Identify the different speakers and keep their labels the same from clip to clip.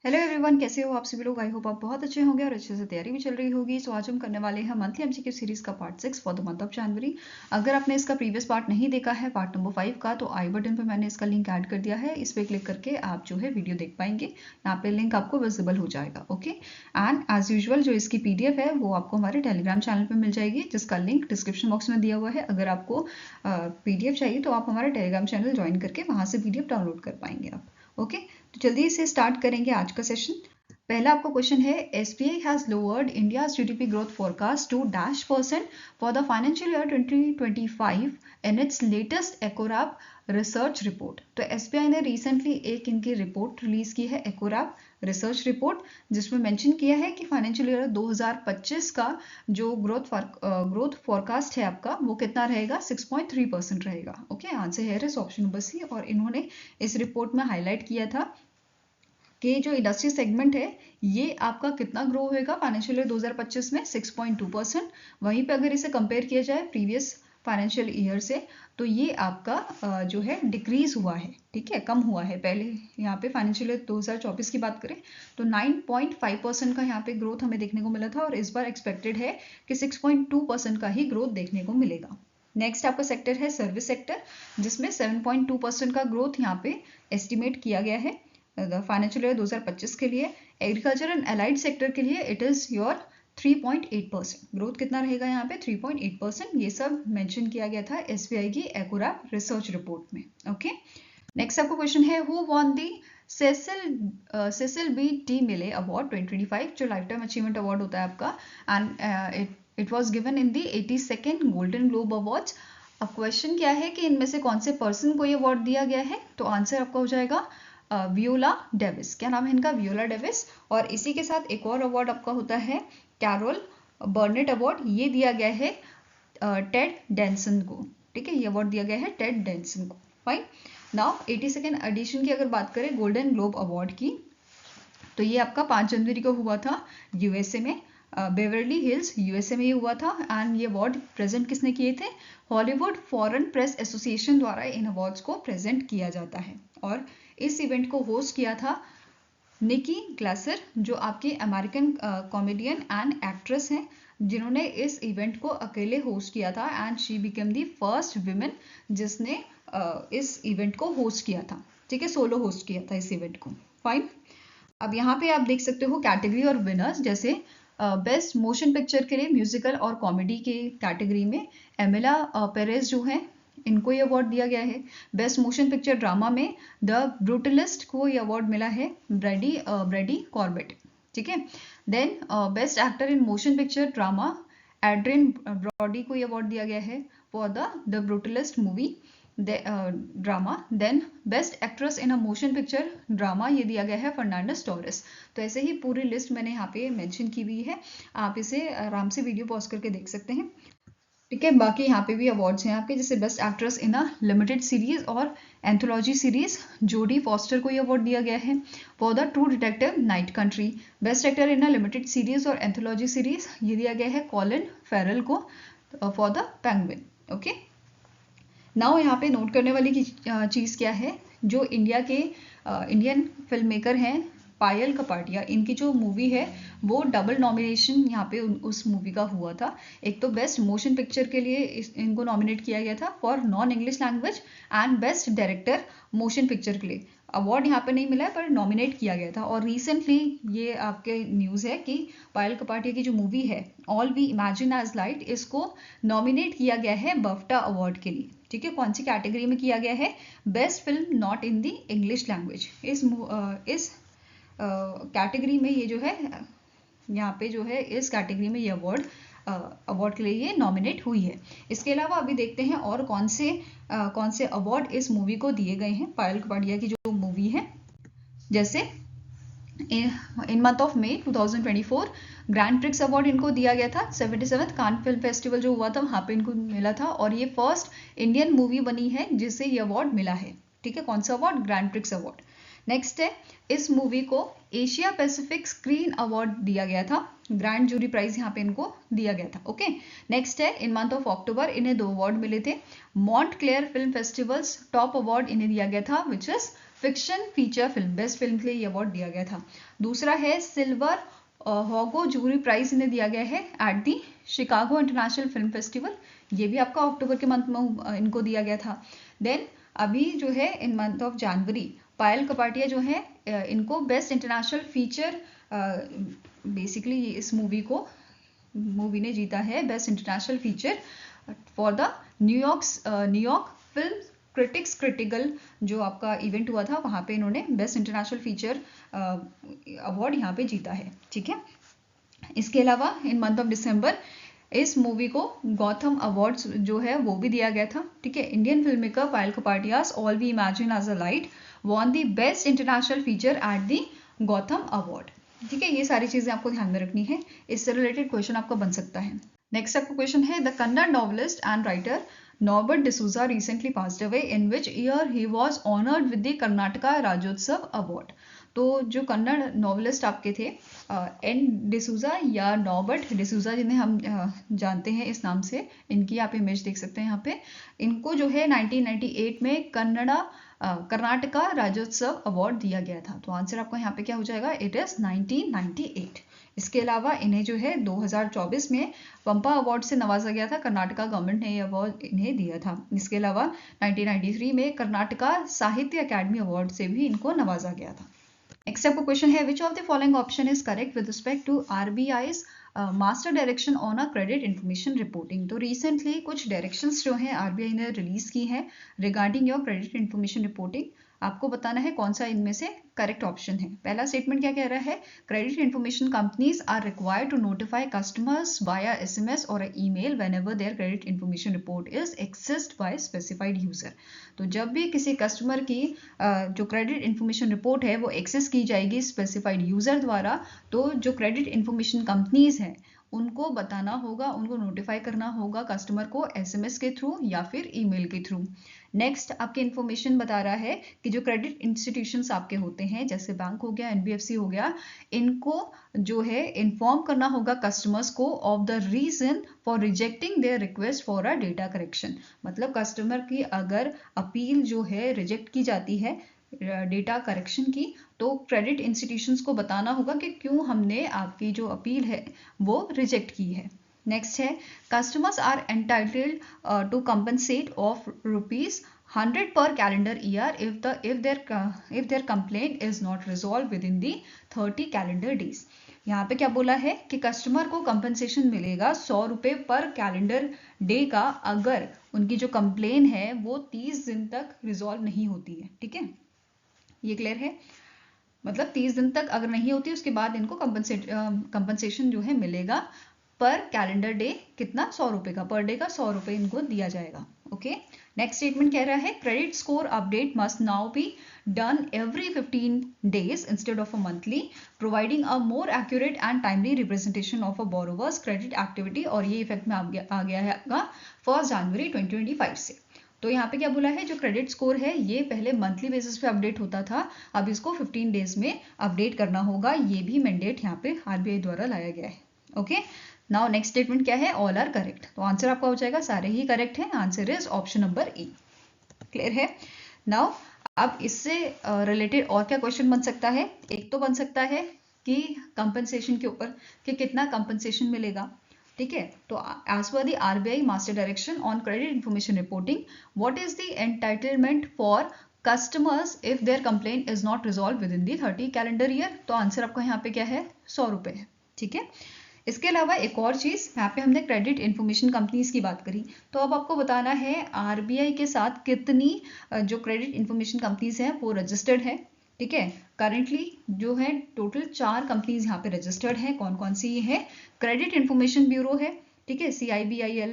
Speaker 1: Hello everyone, कैसे हो आप सभी लोग। आई होप आप बहुत अच्छे होंगे और अच्छे से तैयारी भी चल रही होगी। सो आज हम करने वाले हैं मंथली एमसीक्यू सीरीज का part 6 for the month of January. अगर आपने इसका प्रीवियस पार्ट नहीं देखा है, पार्ट नंबर 5 का, तो आई बटन पे मैंने इसका लिंक ऐड कर दिया है। इस पर क्लिक करके आप जो है वीडियो देख पाएंगे। यहाँ पे लिंक आपको विजिबल हो जाएगा। ओके, एंड एज यूजुअल जो इसकी पीडीएफ है वो आपको हमारे टेलीग्राम चैनल पर मिल जाएगी, जिसका लिंक डिस्क्रिप्शन बॉक्स में दिया हुआ है। अगर आपको पीडीएफ चाहिए तो आप हमारे टेलीग्राम चैनल ज्वाइन करके वहाँ से पीडीएफ डाउनलोड कर पाएंगे आप। ओके, तो जल्दी से स्टार्ट करेंगे आज का सेशन। पहला आपका क्वेश्चन है, SBI has lowered India's GDP growth forecast to %% for the financial year 2025 in its latest Ecowrap research report. तो एसबीआई ने रिसेंटली एक इनकी रिपोर्ट रिलीज की है, एकोरैप रिसर्च रिपोर्ट, जिसमें मेंशन किया है कि फाइनेंशियल ईयर 2025 का जो ग्रोथ फोरकास्ट है आपका, वो कितना रहेगा, 6.3% रहेगा। ओके, आंसर है इस ऑप्शन नंबर सी। और इन्होंने इस रिपोर्ट में हाईलाइट किया था कि जो इंडस्ट्री सेगमेंट है ये आपका कितना ग्रो होएगा फाइनेंशियल ईयर 2025 में, 6.2%। वहीं पे अगर इसे कंपेयर किया जाए प्रीवियस फाइनेंशियल ईयर से, तो ये आपका जो है डिक्रीज हुआ है, ठीक है, कम हुआ है। पहले यहाँ पे फाइनेंशियल ईयर 2024 की बात करें तो 9.5% का यहाँ पे ग्रोथ हमें देखने को मिला था, और इस बार एक्सपेक्टेड है कि 6.2% का ही ग्रोथ देखने को मिलेगा। नेक्स्ट आपका सेक्टर है सर्विस सेक्टर, जिसमें 7.2% का ग्रोथ यहाँ पे एस्टिमेट किया गया है फाइनेंशियल ईयर 2025 के लिए। एग्रीकल्चर एंड अलाइड सेक्टर के लिए इट इज योर 3.8%। ग्रोथ कितना रहेगा यहाँ पे, 3.8%। ये सब मेंशन किया गया था एसबीआई की एकोरैप रिसर्च रिपोर्ट में। ओके, नेक्स्ट आपका क्वेश्चन है, who won the Cecil B DeMille award 2025, जो लाइफ टाइम अचीवमेंट अवार्ड होता है आपका, and it was given in the 82nd Golden Globe Awards. अब क्वेश्चन क्या है कि इनमें से कौन से पर्सन को ये अवार्ड दिया गया है, तो आंसर आपका हो जाएगा वियोला डेविस। क्या नाम है इनका, वियोला डेविस। और इसी के साथ एक और अवार्ड आपका होता है कैरोल बर्नेट अवार्ड। ये दिया गया है टेड डेंसन को, ठीक है, ये अवार्ड दिया गया है टेड डेंसन को। फाइन, नाउ 82nd एडिशन की अगर बात करें गोल्डन ग्लोब अवार्ड की, तो ये आपका 5 जनवरी को हुआ था यूएसए में, बेवर्ली हिल्स यूएसए में ये हुआ था। एंड ये अवार्ड प्रेजेंट किसने किए थे, हॉलीवुड फॉरेन प्रेस एसोसिएशन द्वारा इन अवार्ड्स को प्रेजेंट किया जाता है। और इस इवेंट को होस्ट किया था निकी ग्लासर, जो आपके अमेरिकन कॉमेडियन एंड एक्ट्रेस हैं, जिन्होंने इस इवेंट को अकेले होस्ट किया था। And she became the first women जिसने इस इवेंट को होस्ट किया था, ठीक है, सोलो होस्ट किया था इस इवेंट को। फाइन, अब यहाँ पे आप देख सकते हो कैटेगरी और विनर्स, जैसे बेस्ट मोशन पिक्चर के लिए म्यूजिकल और कॉमेडी के कैटेगरी में एमिला पेरेज जो है, इनको ये अवार्ड दिया गया है। बेस्ट मोशन पिक्चर ड्रामा में द ब्रूटलिस्ट को ये अवार्ड मिला है, ब्रैडी कॉर्बेट, ठीक है। Then best actor in motion picture drama Adrien Brody को ये अवार्ड दिया गया है for the Brutalist movie drama. Then best actress in a motion picture drama ये दिया गया है फर्नांडिस टोरेस। तो ऐसे ही पूरी लिस्ट मैंने यहाँ पे मेंशन की हुई है, आप इसे आराम से वीडियो पॉज करके देख सकते हैं, ठीक है। बाकी यहाँ पे भी अवार्ड्स हैं आपके, जैसे best actress in a limited series और एंथोलॉजी सीरीज, जोडी फॉस्टर को ये अवार्ड दिया गया है for the true detective night country. Best actor in a limited series और एंथोलॉजी सीरीज ये दिया गया है कॉलिन फेरल को for the penguin. Okay, now यहाँ पे नोट करने वाली चीज़ क्या है, जो इंडियन फिल्म मेकर हैं पायल कपाडिया, इनकी जो मूवी है वो डबल नॉमिनेशन यहाँ पे उस मूवी का हुआ था। एक तो बेस्ट मोशन पिक्चर के लिए इनको नॉमिनेट किया गया था for non English language, and best director motion picture के लिए अवार्ड यहाँ पे नहीं मिला है पर नॉमिनेट किया गया था। और रिसेंटली ये आपके न्यूज़ है कि पायल कपाडिया की जो मूवी है All we imagine as Light, इसको नॉमिनेट किया गया है बफ्टा अवार्ड के लिए, ठीक है। कौन सी कैटेगरी में किया गया है, best film not in the English language. इस कैटेगरी में ये जो है, यहाँ पे जो है इस कैटेगरी में ये अवार्ड के लिए ये नॉमिनेट हुई है। इसके अलावा अभी देखते हैं और कौन से अवार्ड इस मूवी को दिए गए हैं, पायल कपाडिया की जो मूवी है। जैसे in month of May 2024 Grand Prix award इनको दिया गया था, 77th कान फिल्म फेस्टिवल जो हुआ था वहाँ पे इनको मिला था, और ये फर्स्ट इंडियन मूवी बनी है जिसे ये अवार्ड मिला है, ठीक है। कौन सा award, grand Prix award. Next है, इस मूवी को एशिया पैसिफिक स्क्रीन अवार्ड दिया गया था, ग्रैंड जूरी प्राइज यहाँ पे इनको दिया गया था। ओके, नेक्स्ट है, इन मंथ ऑफ अक्टूबर इन्हें 2 अवार्ड मिले थे। Montclair film festivals top award इन्हें दिया गया था, which is fiction feature film, best film के लिए ये अवार्ड दिया गया था। दूसरा है सिल्वर होगो जूरी प्राइज इन्हें दिया गया है at the Chicago international film festival, ये भी आपका अक्टूबर के मंथ में इनको दिया गया था। देन अभी जो है इन मंथ ऑफ जनवरी पायल कपाटिया जो है इनको बेस्ट इंटरनेशनल फीचर बेसिकली इस मूवी ने जीता है best international feature for the New York film critics critical जो आपका इवेंट हुआ था, वहाँ पे इन्होंने बेस्ट इंटरनेशनल फीचर अवार्ड यहाँ पे जीता है। ठीक है, इसके अलावा इन मंथ ऑफ दिसंबर इस मूवी को गौथम अवार्ड्स जो है वो भी दिया गया था। ठीक है, Indian film maker Payal Kapadia's all we imagine as a light won the best international feature at the Gotham award. ठीक है, ये सारी चीजें आपको ध्यान में रखनी है, इससे रिलेटेड क्वेश्चन आपका बन सकता है। नेक्स्ट आपका क्वेश्चन है the Kannada novelist and writer Norbert D'Souza recently passed away. In which year he was honored with the Karnataka Rajyotsav Award? तो जो कन्नड़ नॉवलिस्ट आपके थे एन डिसूजा या नॉर्बर्ट डिसूजा जिन्हें हम जानते हैं इस नाम से, इनकी आप इमेज देख सकते हैं यहाँ पे, इनको जो है 1998 में कर्नाटका राज्योत्सव अवार्ड दिया गया था। तो आंसर आपका यहाँ पे क्या हो जाएगा, इट इज 1998। इसके अलावा इन्हें जो है 2024 में पंपा अवार्ड से नवाजा गया था, कर्नाटका गवर्नमेंट ने ये अवार्ड इन्हें दिया था। इसके अलावा 1993 में कर्नाटका साहित्य अकादमी अवार्ड से भी इनको नवाजा गया था। नेक्स्ट आपका क्वेश्चन है which of the following option is correct with respect to RBI's master direction on a credit information reporting. तो रिसेंटली कुछ डायरेक्शंस जो हैं आरबीआई ने रिलीज की हैं regarding your credit information reporting. आपको बताना है कौन सा इनमें से करेक्ट ऑप्शन है। पहला स्टेटमेंट क्या कह रहा है, credit information companies are required to notify customers via SMS और email whenever their credit information report is accessed by specified user. तो जब भी किसी कस्टमर की जो क्रेडिट इन्फॉर्मेशन रिपोर्ट है वो एक्सेस की जाएगी स्पेसिफाइड यूजर द्वारा, तो जो क्रेडिट इन्फॉर्मेशन कंपनीज है उनको बताना होगा, उनको नोटिफाई करना होगा कस्टमर को एसएमएस के थ्रू या फिर ईमेल के थ्रू। नेक्स्ट आपके इन्फॉर्मेशन बता रहा है कि जो क्रेडिट इंस्टीट्यूशंस आपके होते हैं जैसे बैंक हो गया, एनबीएफसी हो गया, इनको जो है इन्फॉर्म करना होगा कस्टमर्स को of the reason for rejecting their request for a data correction. मतलब कस्टमर की अगर अपील जो है रिजेक्ट की जाती है डेटा करेक्शन की, तो क्रेडिट इंस्टीट्यूशंस को बताना होगा कि क्यों हमने आपकी जो अपील है वो रिजेक्ट की है। नेक्स्ट है customers are entitled to compensate of ₹100 per calendar year if their complaint is not resolved within the 30 calendar days. यहाँ पे क्या बोला है कि कस्टमर को कंपनसेशन मिलेगा ₹100 पर कैलेंडर डे का अगर उनकी जो कंप्लेन है वो 30 दिन तक रिजॉल्व नहीं होती है। ठीक है, ये क्लियर है, मतलब 30 दिन तक अगर नहीं होती उसके बाद इनको कंपनसेशन जो है मिलेगा पर कैलेंडर डे कितना, ₹100 का, पर डे का ₹100 इनको दिया जाएगा। ओके, नेक्स्ट स्टेटमेंट कह रहा है credit score update must now be done every 15 days instead of a monthly providing a more accurate and timely representation of a borrowers credit activity. और ये इफेक्ट में आ गया है आपका 1 जनवरी 2025 से। तो यहाँ पे क्या बोला है, जो क्रेडिट स्कोर है ये पहले मंथली बेसिस पे अपडेट होता था, अब इसको 15 डेज में अपडेट करना होगा। ये भी मैंडेट यहाँ पे आरबीआई द्वारा लाया गया है। ओके, नाउ नेक्स्ट स्टेटमेंट क्या है, ऑल आर करेक्ट। तो आंसर आपका हो जाएगा सारे ही करेक्ट है, answer is option number E. Clear है। नाउ अब इससे रिलेटेड और क्या क्वेश्चन बन सकता है, एक तो बन सकता है कि कंपनसेशन के ऊपर कि कितना कंपनसेशन मिलेगा। ठीक है, तो as per the RBI master direction on credit information reporting what is the entitlement for customers if their complaint is not resolve within the 30 calendar year. तो आंसर आपका यहाँ पे क्या है, ₹100 है। ठीक है, इसके अलावा एक और चीज, यहाँ पे हमने क्रेडिट इंफॉर्मेशन कंपनीज की बात करी, तो अब आपको बताना है आरबीआई के साथ कितनी जो क्रेडिट इंफॉर्मेशन कंपनीज हैं वो रजिस्टर्ड है। ठीक है, करेंटली जो है टोटल 4 कंपनीज यहाँ पे रजिस्टर्ड है। कौन कौन सी ये है, क्रेडिट इंफॉर्मेशन ब्यूरो है, ठीक है, CIBIL,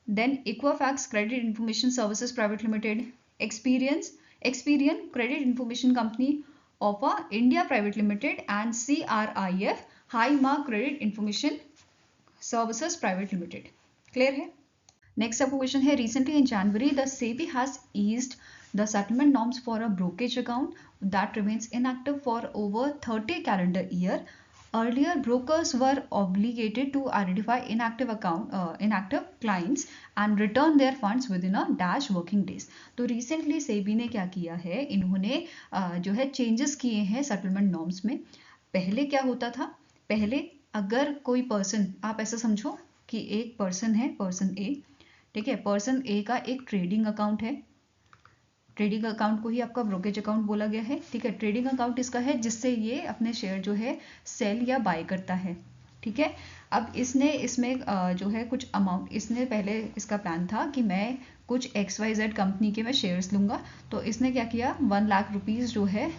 Speaker 1: then Equifax credit information services private limited, Experian credit information company of India private limited and CRIF High Mark credit information services private limited. Clear है। नेक्स्ट आपको क्वेश्चन है recently in January the SEBI has eased the settlement norms for a brokerage account that remains inactive for over 30 calendar year Earlier, brokers were obligated to identify inactive clients and return their funds within a dash working days. तो recently SEBI ने क्या किया है, इन्होंने जो है changes किए हैं सेटलमेंट नॉर्म्स में. पहले क्या होता था, पहले अगर कोई पर्सन, आप ऐसा समझो कि एक पर्सन है, पर्सन ए, ठीक है, पर्सन ए का एक ट्रेडिंग अकाउंट है. ट्रेडिंग अकाउंट को ही आपका ब्रोकेज अकाउंट बोला गया है, ठीक है. ट्रेडिंग अकाउंट इसका है जिससे ये अपने शेयर जो है सेल या बाय करता है, ठीक है. अब इसने इसमें जो है कुछ अमाउंट, इसने पहले इसका प्लान था कि मैं कुछ XYZ कंपनी के मैं शेयर्स लूँगा. तो इसने क्या किया, 1 लाख रुपीज़ जो है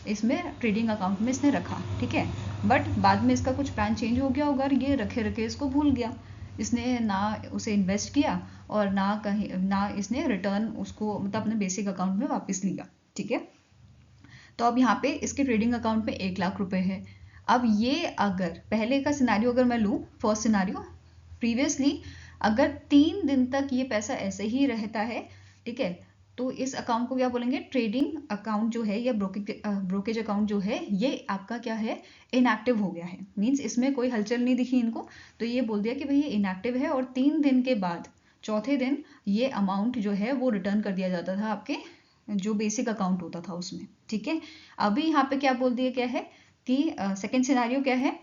Speaker 1: इसमें ट्रेडिंग अकाउंट में इसने रखा, ठीक है. बट बाद में इसका कुछ प्लान चेंज हो गया होगा और ये रखे रखे इसको भूल गया. इसने ना उसे इन्वेस्ट किया और ना इसने रिटर्न उसको मतलब अपने बेसिक अकाउंट में वापस लिया, ठीक है. तो अब यहाँ पे इसके ट्रेडिंग अकाउंट में 1 लाख रुपए है. अब ये अगर पहले का सिनारियो अगर मैं लूँ, फर्स्ट सिनारियो, प्रीवियसली अगर 3 दिन तक ये पैसा ऐसे ही रहता है, ठीक है, तो इस अकाउंट को क्या बोलेंगे, ट्रेडिंग अकाउंट जो है या ब्रोकेज अकाउंट जो है ये आपका क्या है, इनएक्टिव हो गया है. मीन्स इसमें कोई हलचल नहीं दिखी इनको, तो ये बोल दिया कि भाई ये इनएक्टिव है. और 3 दिन के बाद चौथे दिन ये अमाउंट जो है वो रिटर्न कर दिया जाता था आपके जो बेसिक अकाउंट होता था उसमें, ठीक है. अभी यहाँ पे क्या बोल दिया गया है कि सेकेंड सिनारियो क्या है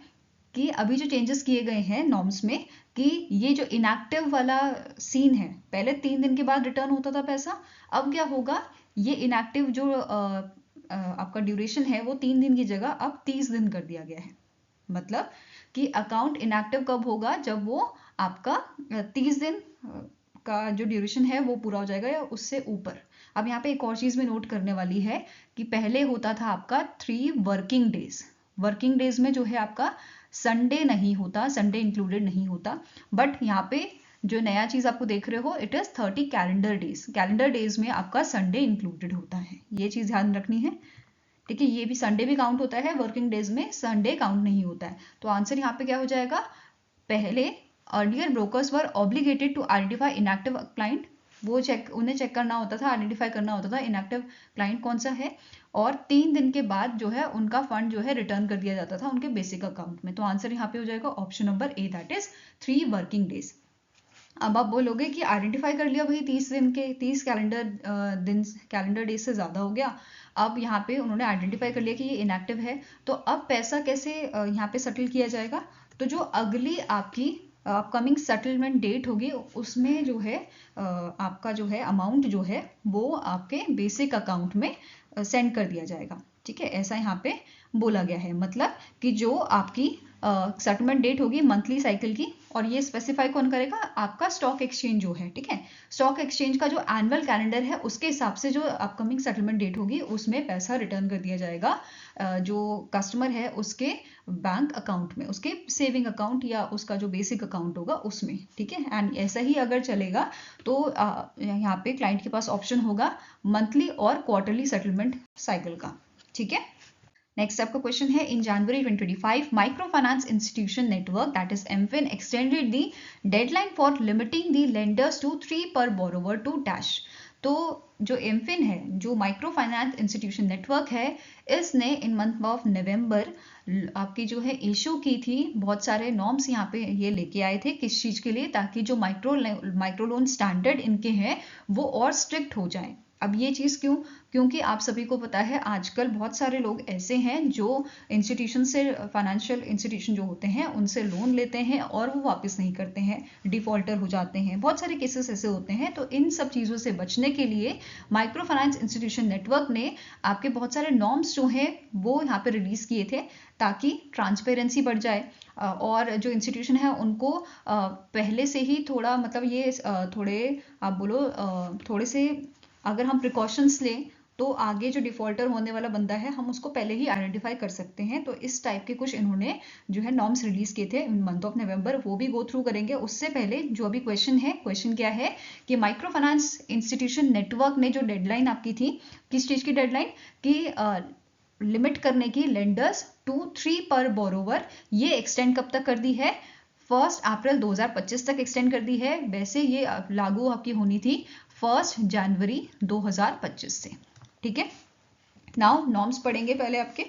Speaker 1: कि अभी जो चेंजेस किए गए हैं नॉर्म्स में कि ये जो इनएक्टिव वाला सीन है, पहले 3 दिन के बाद रिटर्न होता था पैसा, अब क्या होगा, ये इनएक्टिव जो आपका ड्यूरेशन है वो 3 दिन की जगह अब 30 दिन कर दिया गया है. मतलब कि अकाउंट इनएक्टिव कब होगा, जब वो आपका 30 दिन का जो ड्यूरेशन है वो पूरा हो जाएगा या उससे ऊपर. अब यहाँ पे एक और चीज़ में नोट करने वाली है कि पहले होता था आपका 3 वर्किंग डेज. वर्किंग डेज में जो है आपका संडे नहीं होता, संडे इंक्लूडेड नहीं होता. बट यहाँ पे जो नया चीज़ आपको देख रहे हो, it is 30 calendar days. Calendar days में आपका संडे इंक्लूडेड होता है, ये चीज़ ध्यान रखनी है, ठीक है. ये भी संडे भी काउंट होता है, वर्किंग डेज में संडे काउंट नहीं होता है. तो आंसर यहाँ पे क्या हो जाएगा, पहले earlier brokers were obligated to identify inactive client, वो उन्हें चेक करना होता था, आइडेंटिफाई करना होता था इनएक्टिव क्लाइंट कौन सा है. और 3 दिन के बाद जो है उनका फंड जो है रिटर्न कर दिया जाता था उनके बेसिक अकाउंट में. तो आंसर यहाँ पे हो जाएगा option number A, that is 3 working days. अब आप बोलोगे कि आइडेंटिफाई कर लिया भाई 30 दिन के, 30 कैलेंडर डेज से ज़्यादा हो गया. अब यहाँ पे उन्होंने आइडेंटिफाई कर लिया कि ये इनएक्टिव है, तो अब पैसा कैसे यहाँ पे सेटल किया जाएगा. तो जो अगली आपकी अपकमिंग सेटलमेंट डेट होगी उसमें जो है आपका जो है अमाउंट जो है वो आपके बेसिक अकाउंट में सेंड कर दिया जाएगा, ठीक है. ऐसा यहाँ पे बोला गया है. मतलब कि जो आपकी सेटलमेंट डेट होगी मंथली साइकिल की, और ये स्पेसिफाई कौन करेगा, आपका स्टॉक एक्सचेंज जो है, ठीक है. स्टॉक एक्सचेंज का जो एनुअल कैलेंडर है उसके हिसाब से जो अपकमिंग सेटलमेंट डेट होगी उसमें पैसा रिटर्न कर दिया जाएगा जो कस्टमर है उसके बैंक अकाउंट में, उसके सेविंग अकाउंट या उसका जो बेसिक अकाउंट होगा उसमें, ठीक है. एंड ऐसा ही अगर चलेगा तो यहाँ पे क्लाइंट के पास ऑप्शन होगा मंथली और क्वार्टरली सेटलमेंट साइकिल का, ठीक है. नेक्स्ट आपका क्वेश्चन है, in January 2025 micro finance institution network that is MFIN extended the deadline for limiting the lenders to 3 per borrower to dash. तो जो MFIN है, जो माइक्रो फाइनेंस इंस्टीट्यूशन नेटवर्क है, इसने इन मंथ ऑफ नवंबर आपकी जो है इशू की थी, बहुत सारे नॉर्म्स यहाँ पे ये लेके आए थे किस चीज़ के लिए, ताकि जो माइक्रो लोन स्टैंडर्ड इनके हैं वो और स्ट्रिक्ट हो जाए. अब ये चीज़ क्यों, क्योंकि आप सभी को पता है आजकल बहुत सारे लोग ऐसे हैं जो इंस्टीट्यूशन से, फाइनेंशियल इंस्टीट्यूशन जो होते हैं उनसे लोन लेते हैं और वो वापस नहीं करते हैं, डिफॉल्टर हो जाते हैं. बहुत सारे केसेस ऐसे होते हैं. तो इन सब चीज़ों से बचने के लिए माइक्रो फाइनेंस इंस्टीट्यूशन नेटवर्क ने आपके बहुत सारे नॉर्म्स जो हैं वो यहाँ पे रिलीज़ किए थे ताकि ट्रांसपेरेंसी बढ़ जाए और जो इंस्टीट्यूशन है उनको पहले से ही थोड़ा मतलब ये थोड़े आप बोलो थोड़े से अगर हम प्रिकॉशंस लें तो आगे जो डिफॉल्टर होने वाला बंदा है हम उसको पहले ही आइडेंटिफाई कर सकते हैं. तो इस टाइप के कुछ इन्होंने जो है नॉर्म्स रिलीज किए थे मंथ ऑफ नवंबर, वो भी गो थ्रू करेंगे. उससे पहले जो अभी क्वेश्चन है, क्वेश्चन क्या है कि माइक्रो फाइनेंस इंस्टीट्यूशन नेटवर्क ने जो डेडलाइन आपकी थी, किस चीज़ की डेडलाइन, कि लिमिट करने की लेंडर्स टू 3 पर बोरोवर, ये एक्सटेंड कब तक कर दी है, 1 अप्रैल 2025 तक एक्सटेंड कर दी है. वैसे ये लागू आपकी होनी थी 1 जनवरी 2025 से, ठीक है. नाउ नॉर्म्स पढ़ेंगे पहले आपके.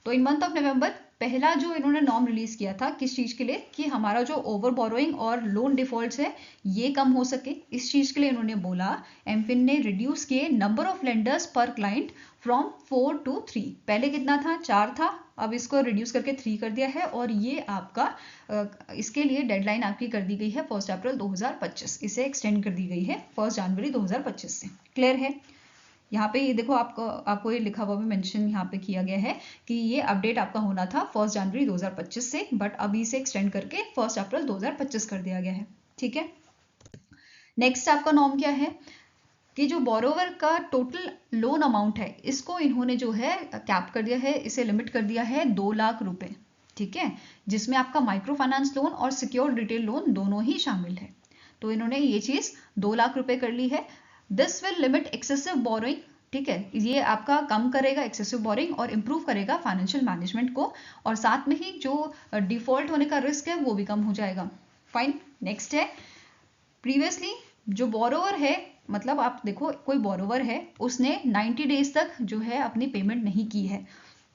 Speaker 1: तो इन मंथ ऑफ नवंबर पहला जो इन्होंने नॉर्म रिलीज किया था किस चीज के लिए, कि हमारा जो ओवर बोरोइंग और लोन डिफॉल्ट्स है ये कम हो सके, इस चीज के लिए इन्होंने बोला, एमफिन ने रिड्यूस किए नंबर ऑफ लेंडर्स पर क्लाइंट फ्रॉम 4 to 3। पहले कितना था, 4 था, अब इसको रिड्यूस करके 3 कर दिया है, और ये आपका इसके लिए डेडलाइन आपकी कर दी गई है 1 अप्रैल 2025, इसे एक्सटेंड कर दी गई है 1 जनवरी 2025 से। क्लियर है? यहाँ पे ये देखो, आपको ये लिखा हुआ भी मेंशन यहाँ पे किया गया है कि ये अपडेट आपका होना था 1 जनवरी 2025 से, बट अभी से एक्सटेंड करके 1 अप्रैल 2025 कर दिया गया है। ठीक है, नेक्स्ट आपका नॉर्म क्या है कि जो बोरोवर का टोटल लोन अमाउंट है इसको इन्होंने जो है कैप कर दिया है, इसे लिमिट कर दिया है 2 लाख रुपए। ठीक है, जिसमें आपका माइक्रो फाइनेंस लोन और सिक्योर्ड रिटेल लोन दोनों ही शामिल है। तो इन्होंने ये चीज 2 लाख रुपए कर ली है। This will limit excessive borrowing. ठीक है, ये आपका कम करेगा एक्सेसिव बोरिंग और इंप्रूव करेगा फाइनेंशियल मैनेजमेंट को, और साथ में ही जो डिफॉल्ट होने का रिस्क है वो भी कम हो जाएगा। फाइन, नेक्स्ट है, प्रीवियसली जो बोरोवर है, मतलब आप देखो कोई बोरोवर है, उसने 90 डेज तक जो है अपनी पेमेंट नहीं की है,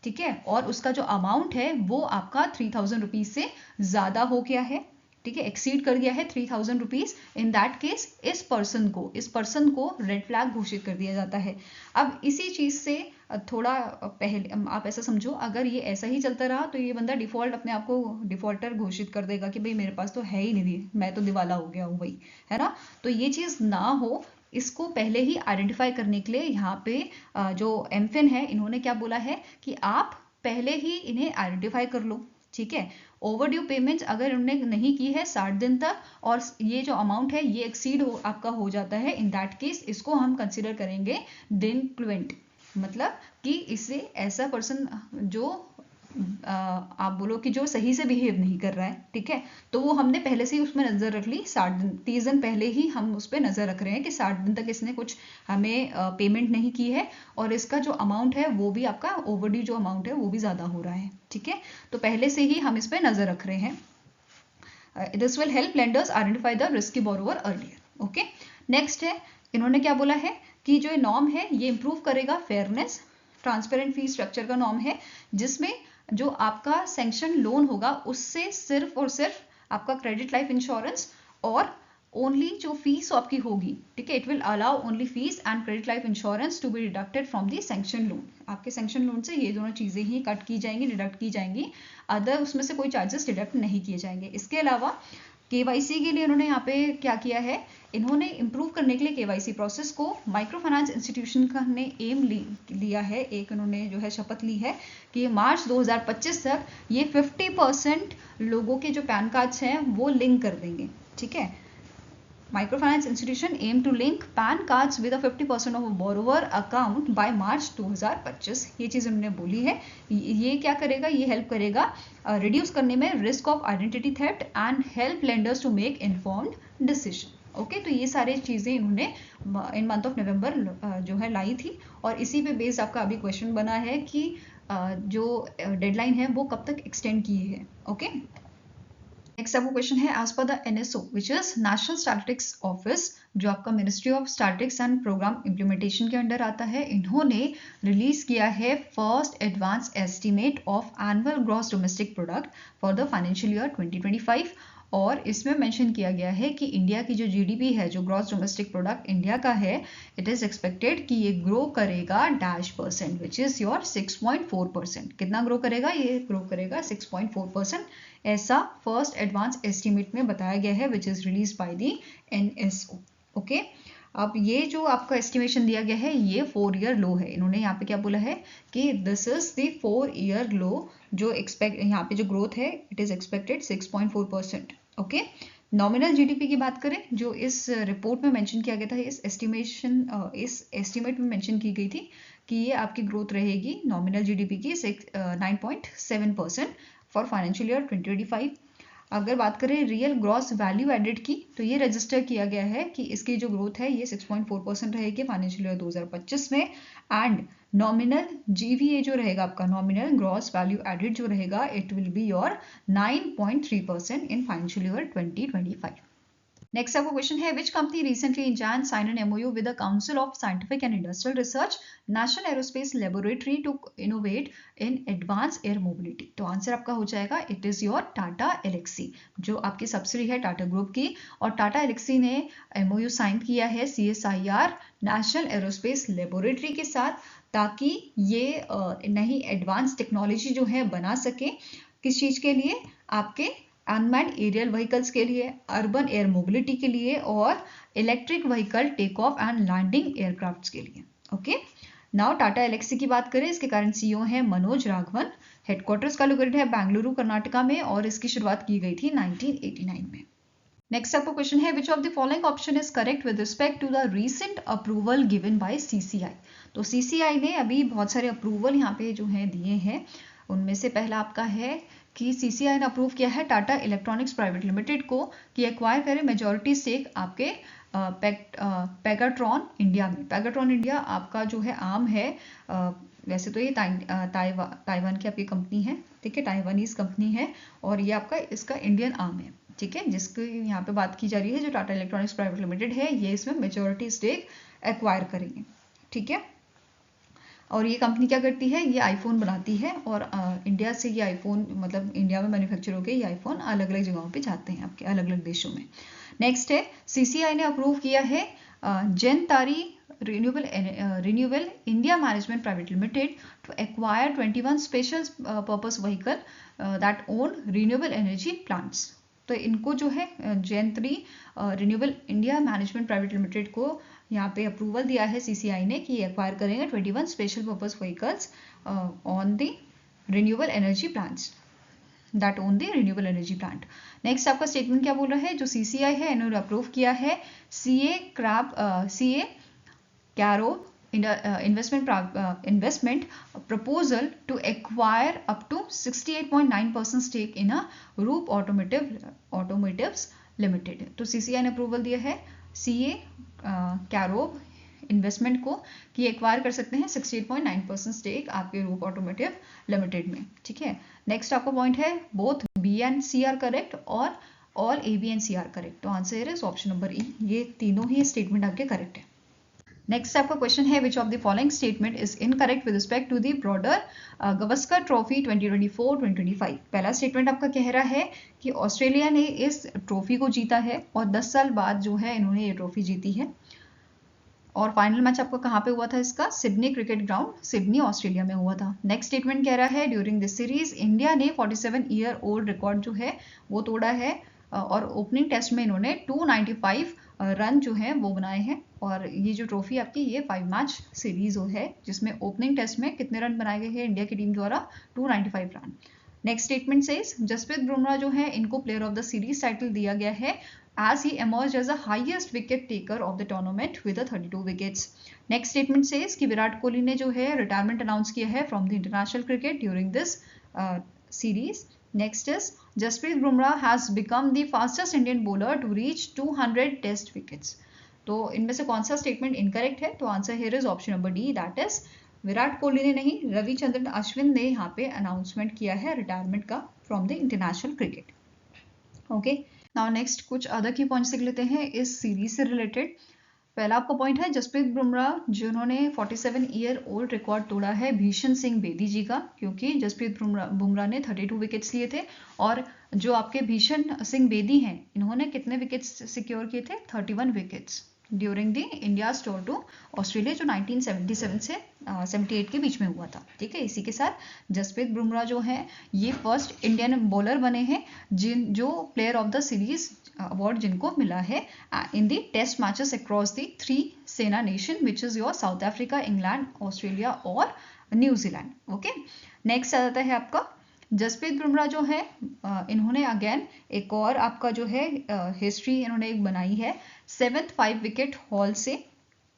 Speaker 1: ठीक है, और उसका जो अमाउंट है वो आपका 3000 रुपीज से ज्यादा हो गया है, ठीक है, एक्सीड कर गया है 3000 रुपीज। इन दैट केस इस पर्सन को रेड फ्लैग घोषित कर दिया जाता है। अब इसी चीज से थोड़ा पहले आप ऐसा समझो, अगर ये ऐसा ही चलता रहा तो ये बंदा डिफॉल्ट अपने आप को डिफॉल्टर घोषित कर देगा कि भाई मेरे पास तो है ही नहीं, मैं तो दिवाला हो गया हूँ भाई, है ना। तो ये चीज ना हो, इसको पहले ही आइडेंटिफाई करने के लिए यहाँ पे जो एमफिन है इन्होंने क्या बोला है कि आप पहले ही इन्हें आइडेंटिफाई कर लो। ठीक है, ओवरड्यू पेमेंट्स अगर उन्होंने नहीं की है 60 दिन तक और ये जो अमाउंट है ये एक्सीड आपका हो जाता है, इन दैट केस इसको हम कंसिडर करेंगे डिलिंक्वेंट, मतलब कि इससे ऐसा पर्सन जो आप बोलो कि जो सही से बिहेव नहीं कर रहा है, ठीक है, तो वो हमने पहले से ही उसमें नजर रख ली, 60 दिन 30 दिन पहले ही हम उस पर नजर रख रहे हैं कि 60 दिन तक इसने कुछ हमें पेमेंट नहीं की है और इसका जो अमाउंट है वो भी आपका ओवरड्यू जो अमाउंट है वो भी ज्यादा हो रहा है। ठीक है, तो पहले से ही हम इस पर नजर रख रहे हैं। This will help lenders identify the risky borrower earlier. Okay, next है, इन्होंने क्या बोला है कि जो नॉर्म है ये इंप्रूव करेगा फेयरनेस। ट्रांसपेरेंट फी स्ट्रक्चर का नॉर्म है जिसमें जो आपका सैंक्शन लोन होगा उससे सिर्फ और सिर्फ आपका क्रेडिट लाइफ इंश्योरेंस और ओनली जो फीस आपकी होगी, ठीक है, it will allow only fees and credit life insurance to be deducted from the sanction loan. आपके सैंक्शन लोन से ये दोनों चीजें ही कट की जाएंगी, डिडक्ट की जाएंगी, अदर उसमें से कोई चार्जेस डिडक्ट नहीं किए जाएंगे। इसके अलावा केवाईसी के लिए इन्होंने यहाँ पे क्या किया है, इन्होंने इंप्रूव करने के लिए केवाईसी प्रोसेस को माइक्रो फाइनेंस इंस्टीट्यूशन का ने एम लिया है, एक इन्होंने जो है शपथ ली है कि मार्च 2025 तक ये 50% लोगों के जो पैन कार्ड्स हैं वो लिंक कर देंगे। ठीक है, micro finance institution aim to link PAN cards with 50% of borrower account by March 2025, ये चीज उन्होंने बोली है। ये क्या करेगा, ये हेल्प करेगा रिड्यूस करने में risk of identity theft and help lenders to make informed decision. Okay, तो ये सारी चीजें इन्होंने इन मंथ ऑफ नवंबर जो है लाई थी और इसी पे बेस्ड आपका अभी क्वेश्चन बना है कि जो डेडलाइन है वो कब तक एक्सटेंड की है। ओके, नेक्स्ट आपको क्वेश्चन है, as per the NSO which is National Statistics Office, जो आपका ministry of Statistics and Programme Implementation के अंडर आता है, इन्होंने रिलीज किया है first advance estimate of annual gross domestic product for the financial year 2025 और इसमें मेंशन किया गया है कि इंडिया की जो जीडीपी है, जो ग्रॉस डोमेस्टिक प्रोडक्ट इंडिया का है, इट इज एक्सपेक्टेड कि ये ग्रो करेगा -% विच इज योर 6.4%। कितना ग्रो करेगा, ये ग्रो करेगा 6.4%, ऐसा फर्स्ट एडवांस एस्टिमेट में बताया गया है which is release by the NSO. Okay, अब ये जो आपका एस्टिमेशन दिया गया है ये 4 ईयर लो है। इन्होंने यहाँ पे क्या बोला है कि दिस इज द 4 ईयर लो, जो एक्सपेक्ट यहाँ पे जो ग्रोथ है it is expected 6.4%। Okay, nominal GDP की बात करें, जो इस रिपोर्ट में मेंशन किया गया था, इस एस्टिमेट में मेंशन की गई थी कि ये आपकी ग्रोथ रहेगी नॉमिनल जीडीपी की 9.7% फॉर फाइनेंशियल ईयर 2025। अगर बात करें रियल ग्रॉस वैल्यू एडेड की, तो ये रजिस्टर किया गया है कि इसकी जो ग्रोथ है ये 6.4% रहेगी फाइनेंशियल ईयर 2025 में, एंड नॉमिनल जीवीए जो रहेगा आपका नॉमिनल ग्रॉस वैल्यू एडेड जो रहेगा, it will be your 9.3% in financial year 2025। Next आपका क्वेश्चन है which company recently in Jan sign an MoU with the Council of Scientific and Industrial Research National Aerospace Laboratory to innovate in advance air mobility. तो answer आपका हो जाएगा it is your Tata Elxsi, जो आपकी subsidy है Tata group की। और टाटा एलेक्सी ने एमओयू साइन किया है CSIR नेशनल एरोस्पेस लेबोरेटरी के साथ, ताकि ये नई एडवांस टेक्नोलॉजी जो है बना सके। किस चीज़ के लिए? आपके अनमैन्ड एरियल व्हीकल्स के लिए, अर्बन एयर मोबिलिटी के लिए और electric vehicle take off and landing aircrafts के लिए। ओके, नाउ टाटा एलेक्सी की बात करें, इसके करंट CEO हैं मनोज राघवन। हेडक्वार्टर्स का लोकेटेड है बेंगलुरु कर्नाटका में और इसकी शुरुआत की गई थी 1989 में। नेक्स्ट आपका क्वेश्चन है which of the following option is correct with respect to the recent approval given by CCI। तो CCI ने अभी बहुत सारे अप्रूवल यहाँ पे जो है दिए हैं। उनमें से पहला आपका है कि CCI ने अप्रूव किया है टाटा इलेक्ट्रॉनिक्स प्राइवेट लिमिटेड को कि एक्वायर करे मेजॉरिटी स्टेक आपके पेगाट्रॉन इंडिया में। पेगाट्रॉन इंडिया आपका जो है आर्म है, वैसे तो ये ताइवान की आपकी कंपनी है, ठीक है, ताइवानीज कंपनी है, और ये आपका इसका इंडियन आर्म है, ठीक है, जिसकी यहाँ पे बात की जा रही है। जो टाटा इलेक्ट्रॉनिक्स प्राइवेट लिमिटेड है ये इसमें मेजॉरिटी स्टेक एक्वायर करेंगे, ठीक है। और ये कंपनी क्या करती है, ये आईफोन बनाती है और इंडिया से ये आईफोन, मतलब इंडिया में मैन्युफैक्चर होकर ये आईफोन अलग अलग जगहों पे जाते हैं आपके अलग अलग देशों में। नेक्स्ट है CCI ने अप्रूव किया है Gentari renewable India management private limited to acquire 21 special purpose vehicle that own renewable energy plants. तो इनको जो है Gentari renewable India management private limited को यहाँ पे अप्रूवल दिया है CCI ने कि एक्वायर करेंगे 21 special purpose vehicles on the renewable energy plants that own the renewable energy plant. Next आपका स्टेटमेंट क्या बोल रहा है, जो CCI है इन्होंने अप्रूव किया है CA कैरो investment proposal to acquire up to 68.9% stake in a Roop Automotives Limited। तो CCI ने अप्रूवल दिया है CA कैरो इन्वेस्टमेंट को कि एक्वायर कर सकते हैं 68.9% स्टेक आपके रूप ऑटोमोटिव लिमिटेड में, ठीक है। नेक्स्ट आपका पॉइंट है both B and C are correct और all A, B and C are correct. तो आंसर है ऑप्शन नंबर E, ये तीनों ही स्टेटमेंट आपके करेक्ट है। नेक्स्ट आपका क्वेश्चन है which of the following statement is incorrect with respect to the Border Gavaskar trophy 2024-2025। पहला स्टेटमेंट आपका कह रहा है कि ऑस्ट्रेलिया ने इस ट्रॉफी को जीता है और 10 साल बाद जो है इन्होंने ये ट्रॉफी जीती है। और फाइनल मैच आपका कहाँ पे हुआ था इसका? Sydney cricket ground, Sydney Australia में हुआ था। नेक्स्ट स्टेटमेंट कह रहा है ड्यूरिंग दिस सीरीज इंडिया ने 47 ईयर ओल्ड रिकॉर्ड जो है वो तोड़ा है और ओपनिंग टेस्ट में इन्होंने 295 रन जो है वो बनाए हैं। और ये जो ट्रॉफी आपकी ये 5 मैच सीरीज है जिसमें ओपनिंग टेस्ट में कितने रन बनाए गए हैं इंडिया की टीम द्वारा? 295 run. Next statement says Jasprit Bumrah जो है इनको player of the series title दिया गया है as he emerged as the highest wicket taker of the tournament with the 32 wickets. Next statement says कि विराट कोहली ने जो है रिटायरमेंट अनाउंस किया है from the international cricket during this series. Next is Jasprit Bumrah has become the fastest Indian bowler to reach 200 test wickets. तो इनमें से कौन सा स्टेटमेंट इनकरेक्ट है? तो answer here is option number D, that is Virat Kohli ने नहीं, रविचंद्रन अश्विन ने यहाँ पे अनाउंसमेंट किया है रिटायरमेंट का from the international cricket. Okay, now next कुछ अदर की पॉइंट्स लिख लेते हैं इस सीरीज से रिलेटेड। पहला आपका पॉइंट है जसप्रीत बुमराह जिन्होंने 47 ईयर ओल्ड रिकॉर्ड तोड़ा है भीषण सिंह बेदी जी का, क्योंकि जसप्रीत बुमराह ने 32 विकेट्स लिए थे और जो आपके भीषण सिंह बेदी हैं इन्होंने कितने विकेट्स सिक्योर किए थे? 31 wickets during the India tour to Australia जो 1977 से 78 के बीच में हुआ था, ठीक है। इसी के साथ जसप्रीत बुमराह जो है ये फर्स्ट इंडियन बॉलर बने हैं जो player of the series award जिनको मिला है इन दी टेस्ट मैचेस अक्रॉस दी 3 सेना nation which is your south Africa, England, Australia और न्यूजीलैंड। ओके, नेक्स्ट आ जाता है आपका जसप्रीत बुमराह जो है इन्होंने अगेन एक और आपका जो है हिस्ट्री इन्होंने एक बनाई है 7th 5 विकेट हॉल से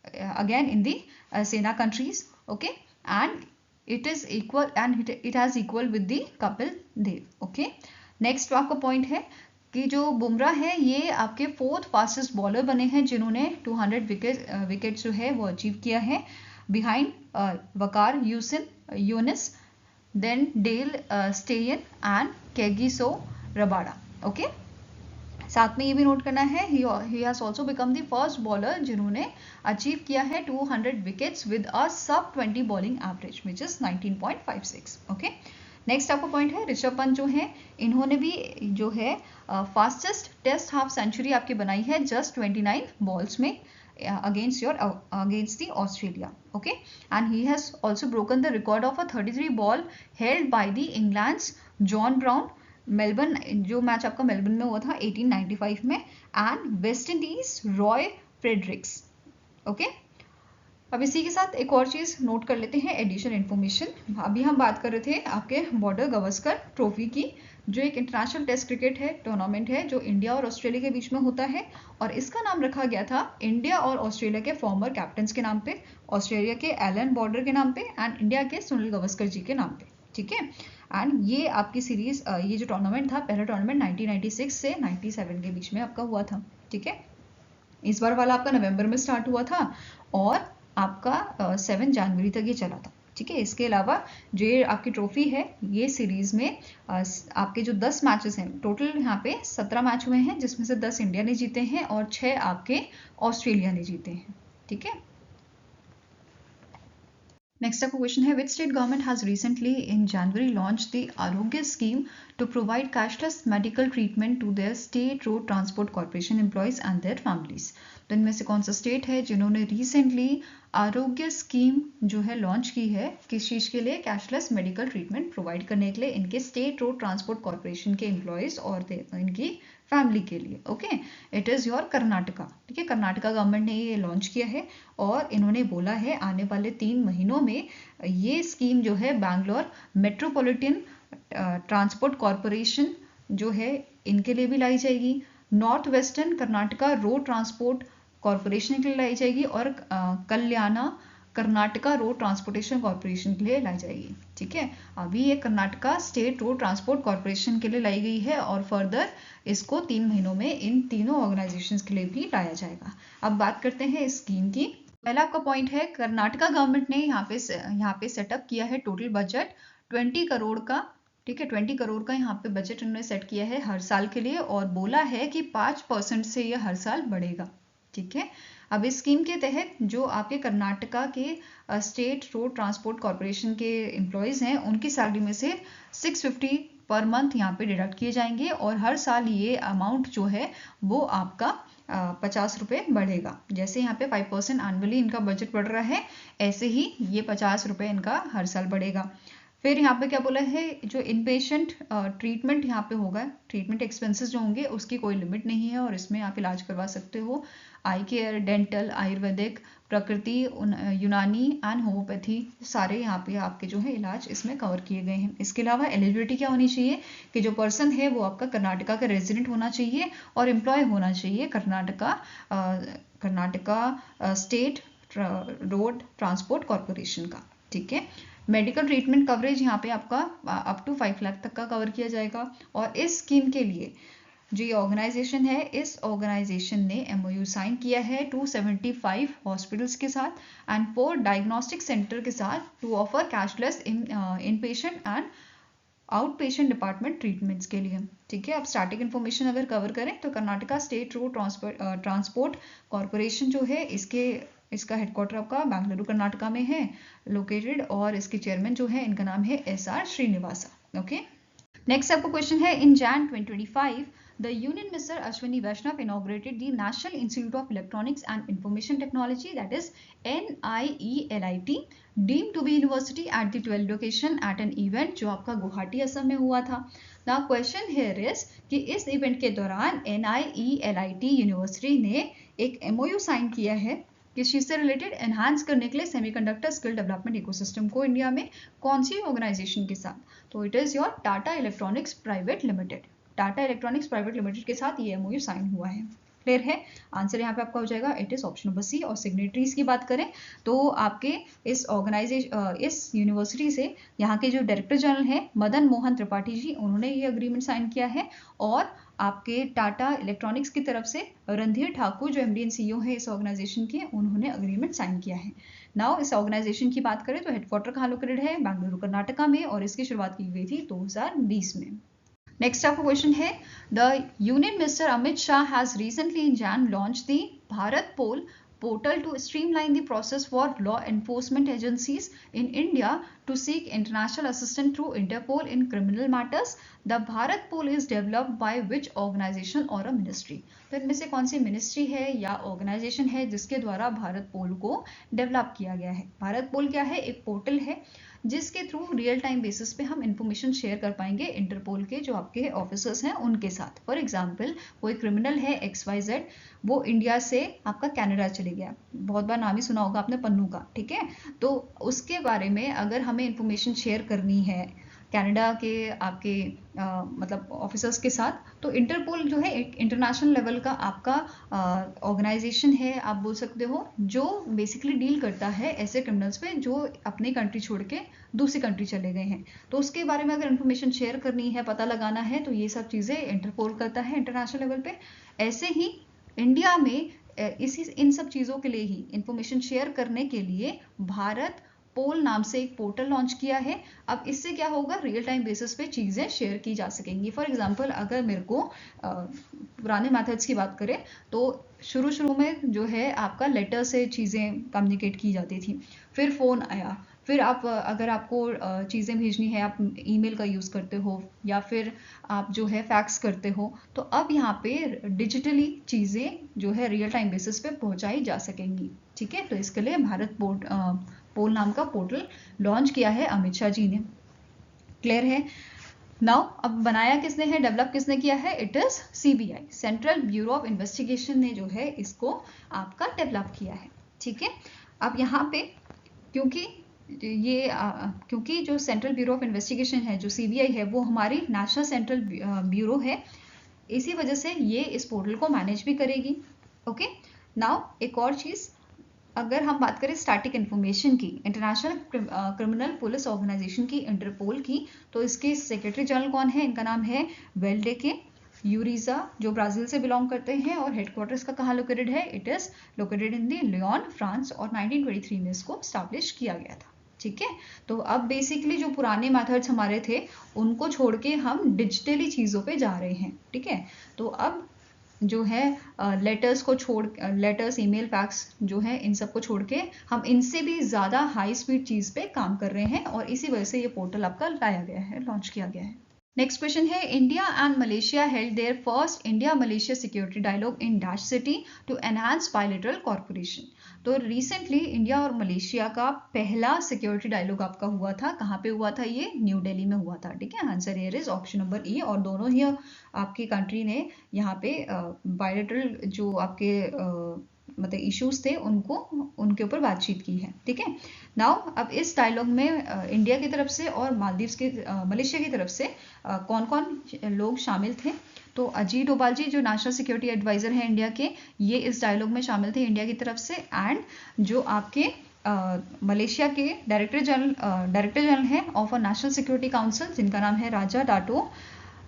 Speaker 1: again in the SENA countries. Okay, and it is equal and it has equal with the Kapil Dev. Okay, next आपका पॉइंट है कि जो बुमराह है ये आपके 4th फास्टेस्ट बॉलर बने हैं जिन्होंने 200 विकेट जो है वो अचीव किया है behind Waqar Younis, then Dale Steyn and Kagiso Rabada. Okay, साथ में ये भी नोट करना है he has also become the first bowler जिन्होंने अचीव किया है 200 wickets with a sub 20 bowling average which is 19.56। Okay, next आपका पॉइंट है ऋषभ पंत जो है इन्होंने भी जो है फास्टेस्ट टेस्ट हाफ सेंचुरी आपकी बनाई है जस्ट 29 बॉल्स में against the Australia. Okay, and he has also broken the record of a 33 ball held by the England's John Brown Melbourne, जो मैच आपका मेलबर्न में हुआ था 1895 में, and West Indies Roy Fredericks. Okay, अब इसी के साथ एक और चीज नोट कर लेते हैं एडिशनल इन्फॉर्मेशन। अभी हम बात कर रहे थे आपके बॉर्डर गावस्कर ट्रॉफी की, जो एक इंटरनेशनल टेस्ट क्रिकेट है टूर्नामेंट है जो इंडिया और ऑस्ट्रेलिया के बीच में होता है, और इसका नाम रखा गया था इंडिया और ऑस्ट्रेलिया के फॉर्मर कैप्टन्स के नाम पे, ऑस्ट्रेलिया के एलन बॉर्डर के नाम पे एंड इंडिया के सुनील गावस्कर जी के नाम पे। ठीक है, एंड ये आपकी सीरीज, ये जो टूर्नामेंट था पहला टूर्नामेंट 1996 से 97 के बीच में आपका हुआ था। ठीक है, इस बार वाला आपका नवंबर में स्टार्ट हुआ था और आपका 7 जनवरी तक ये चला था। ठीक है, इसके अलावा जो ये आपकी ट्रॉफी है ये सीरीज में आपके जो 10 मैचेस हैं, टोटल यहाँ पे 17 मैच हुए हैं जिसमें से 10 इंडिया ने जीते हैं और 6 आपके ऑस्ट्रेलिया ने जीते हैं। ठीक है, नेक्स्ट आपका क्वेश्चन है which state government has recently in January launch the Arogya scheme to provide cashless medical treatment to their state road transport corporation employees and their families. तो इनमें से कौन सा स्टेट है जिन्होंने रिसेंटली आरोग्य स्कीम जो है लॉन्च की है, किस चीज़ के लिए? कैशलेस मेडिकल ट्रीटमेंट प्रोवाइड करने के लिए इनके स्टेट रोड ट्रांसपोर्ट कॉर्पोरेशन के एम्प्लॉयज और इनकी फैमिली के लिए। Okay, it is your Karnataka. ठीक है, कर्नाटका गवर्नमेंट ने ये लॉन्च किया है और इन्होंने बोला है आने वाले 3 महीनों में ये स्कीम जो है बैंगलोर मेट्रोपॉलिटन ट्रांसपोर्ट कॉर्पोरेशन जो है इनके लिए भी लाई जाएगी, north western Karnataka road transport corporation के लिए लाई जाएगी और कल्याणा कर्नाटका रोड ट्रांसपोर्टेशन कॉर्पोरेशन के लिए लाई जाएगी। ठीक है, अभी ये Karnataka state road transport corporation के लिए लाई गई है और फर्दर इसको 3 महीनों में इन तीनों ऑर्गेनाइजेशंस के लिए भी लाया जाएगा। अब बात करते हैं इस स्कीम की। पहला आपका पॉइंट है कर्नाटका गवर्नमेंट ने यहाँ पे सेटअप किया है टोटल बजट 20 करोड़ का। ठीक है, 20 करोड़ का यहाँ पे बजट उन्होंने सेट किया है हर साल के लिए और बोला है कि 5% से ये हर साल बढ़ेगा। ठीक है, अब इस स्कीम के तहत जो आपके कर्नाटका के स्टेट रोड ट्रांसपोर्ट कॉर्पोरेशन के एम्प्लॉयज हैं उनकी सैलरी में से 650 पर मंथ यहाँ पे डिडक्ट किए जाएंगे और हर साल ये अमाउंट जो है वो आपका 50 रुपये बढ़ेगा। जैसे यहाँ पे 5% एनुअली इनका बजट बढ़ रहा है, ऐसे ही ये 50 रुपये इनका हर साल बढ़ेगा। फिर यहाँ पे क्या बोला है, जो इनपेशेंट ट्रीटमेंट यहाँ पे होगा, ट्रीटमेंट एक्सपेंसेस जो होंगे उसकी कोई लिमिट नहीं है और इसमें आप इलाज करवा सकते हो। आई केयर, डेंटल, आयुर्वेदिक, प्रकृति, यूनानी एंड होम्योपैथी सारे यहाँ पे आपके जो है इलाज इसमें कवर किए गए हैं। इसके अलावा एलिजिबिलिटी क्या होनी चाहिए कि जो पर्सन है वो आपका कर्नाटका का रेजिडेंट होना चाहिए और एम्प्लॉय होना चाहिए Karnataka state road transport corporation का। ठीक है, मेडिकल ट्रीटमेंट कवरेज यहाँ पे आपका अप टू 5 लाख तक का कवर किया जाएगा। और इस स्कीम के लिए जो ये ऑर्गेनाइजेशन है, इस ऑर्गेनाइजेशन ने MOU साइन किया है 275 हॉस्पिटल्स के साथ एंड 4 डायग्नोस्टिक सेंटर के साथ to offer cashless in patient and out patient department treatments के लिए। ठीक है, अब स्टार्टिंग इन्फॉर्मेशन अगर कवर करें तो Karnataka state road transport corporation जो है इसका हेडक्वार्टर आपका बेंगलुरु कर्नाटका में है लोकेटेड और इसके चेयरमैन जो है इनका नाम है SR श्रीनिवासा। ओके, नेक्स्ट आपको क्वेश्चन है इन Jan 2025 the Union Minister Ashwini Vaishnav inaugurated the National Institute of Electronics and Information Technology, that is NIELIT, deemed to be university at the 12 location at an event जो आपका गुवाहाटी असम में हुआ था। Now question here is कि इस event के दौरान NIELIT university ने एक MOU साइन किया है किस चीज से रिलेटेड, एनहांस करने के लिए सेमीकंडक्टर स्किल डेवलपमेंट इकोसिस्टम को इंडिया में। कौन सी ऑर्गेनाइजेशन के साथ? तो it is your Tata electronics private limited. Tata electronics private limited के साथ ये MOU साइन हुआ है। क्लियर है? आंसर यहाँ पे आपका हो जाएगा it is option number C. और सिग्नेटरीज की बात करें तो आपके इस यूनिवर्सिटी से यहाँ के जो डायरेक्टर जनरल हैं मदन मोहन त्रिपाठी जी, उन्होंने ये अग्रीमेंट साइन किया है और आपके टाटा इलेक्ट्रॉनिक्स की तरफ से रणधीर ठाकुर जो MD and CEO है इस ऑर्गेनाइजेशन के, उन्होंने अग्रीमेंट साइन किया है। नाउ इस ऑर्गेनाइजेशन की बात करें तो हेडक्वार्टर कहाँ लोकेटेड है? बेंगलुरु कर्नाटका में और इसकी शुरुआत की गई थी 2020 में। नेक्स्ट आपका क्वेश्चन है, the union minister Amit Shah has recently in Jan launch the Bharatpol portal to streamline the process for law enforcement agencies in India to seek international assistance through Interpol in criminal matters. The Bharat Pol is developed by which organization or a ministry? तो इनमें से कौन सी ministry है या organisation है जिसके द्वारा भारत पोल को डेवलप किया गया है? भारत पोल क्या है? एक पोर्टल है जिसके थ्रू रियल टाइम बेसिस पे हम इंफॉर्मेशन शेयर कर पाएंगे इंटरपोल के जो आपके ऑफिसर्स हैं उनके साथ। फॉर एग्जांपल कोई क्रिमिनल है XYZ, वो इंडिया से आपका कनाडा चले गया, बहुत बार नाम ही सुना होगा आपने पन्नू का, ठीक है? तो उसके बारे में अगर हमें इंफॉर्मेशन शेयर करनी है कनाडा के आपके मतलब ऑफिसर्स के साथ, तो इंटरपोल जो है एक इंटरनेशनल लेवल का आपका ऑर्गेनाइजेशन है, आप बोल सकते हो, जो बेसिकली डील करता है ऐसे क्रिमिनल्स पे जो अपनी कंट्री छोड़ के दूसरी कंट्री चले गए हैं। तो उसके बारे में अगर इंफॉर्मेशन शेयर करनी है, पता लगाना है, तो ये सब चीज़ें इंटरपोल करता है इंटरनेशनल लेवल पे। ऐसे ही इंडिया में इन सब चीज़ों के लिए ही इंफॉर्मेशन शेयर करने के लिए भारत पोल नाम से एक पोर्टल लॉन्च किया है। अब इससे क्या होगा, रियल टाइम बेसिस पे चीज़ें शेयर की जा सकेंगी। फॉर एग्जांपल अगर मेरे को पुराने मेथड्स की बात करें तो शुरू में जो है आपका लेटर से चीज़ें कम्युनिकेट की जाती थी, फिर फ़ोन आया, फिर आप अगर आपको चीज़ें भेजनी है आप ईमेल का यूज़ करते हो या फिर आप जो है फैक्स करते हो। तो अब यहाँ पे डिजिटली चीज़ें जो है रियल टाइम बेसिस पे पहुँचाई जा सकेंगी, ठीक है? तो इसके लिए भारत पोल नाम का पोर्टल लॉन्च किया है अमित शाह जी ने। क्लियर है? नाउ अब बनाया किसने है, डेवलप किसने किया है? It is CBI, central bureau of investigation ने जो है इसको आपका डेवलप किया है, ठीक है? अब यहाँ पे क्योंकि जो सेंट्रल ब्यूरो ऑफ इन्वेस्टिगेशन है, जो CBI है, वो हमारी नेशनल सेंट्रल ब्यूरो है, इसी वजह से ये इस पोर्टल को मैनेज भी करेगी। ओके, नाउ एक और चीज़, अगर हम बात करें स्टैटिक इन्फॉर्मेशन की, इंटरनेशनल क्रिमिनल पुलिस ऑर्गेनाइजेशन की, इंटरपोल की, तो इसके सेक्रेटरी जनरल कौन है? इनका नाम है वेल्डेके यूरिजा, जो ब्राज़ील से बिलोंग करते हैं, और हेडक्वार्टर्स का कहाँ लोकेटेड है? It is located in the Lyon, France, और 1923 में इसको स्टैब्लिश किया गया था, ठीक है? तो अब बेसिकली जो पुराने मेथड्स हमारे थे उनको छोड़ के हम डिजिटली चीज़ों पे जा रहे हैं, ठीक है? तो अब जो है लेटर्स, ईमेल, फैक्स जो है, इन सब को छोड़ के हम इनसे भी ज़्यादा हाई स्पीड चीज़ पे काम कर रहे हैं, और इसी वजह से ये पोर्टल आपका लाया गया है, लॉन्च किया गया है। नेक्स्ट क्वेश्चन है, India and Malaysia held their first India Malaysia security dialogue in dash city to enhance bilateral corporation. तो रिसेंटली इंडिया और मलेशिया का पहला सिक्योरिटी डायलॉग आपका हुआ था, कहाँ पे हुआ था? ये न्यू दिल्ली में हुआ था, ठीक है? Answer here is option number E, और दोनों ही आपकी कंट्री ने यहाँ पे बायलैटरल जो आपके मतलब इश्यूज थे उनके ऊपर बातचीत की है, ठीक है? नाउ अब इस डायलॉग में इंडिया की तरफ से और मालदीव्स के मलेशिया की तरफ से कौन कौन लोग शामिल थे? तो अजीत डोभाल जी, जो नेशनल सिक्योरिटी एडवाइजर हैं इंडिया के, ये इस डायलॉग में शामिल थे इंडिया की तरफ से। एंड जो आपके मलेशिया के डायरेक्टर जनरल हैं of a national security council, जिनका नाम है राजा डाटो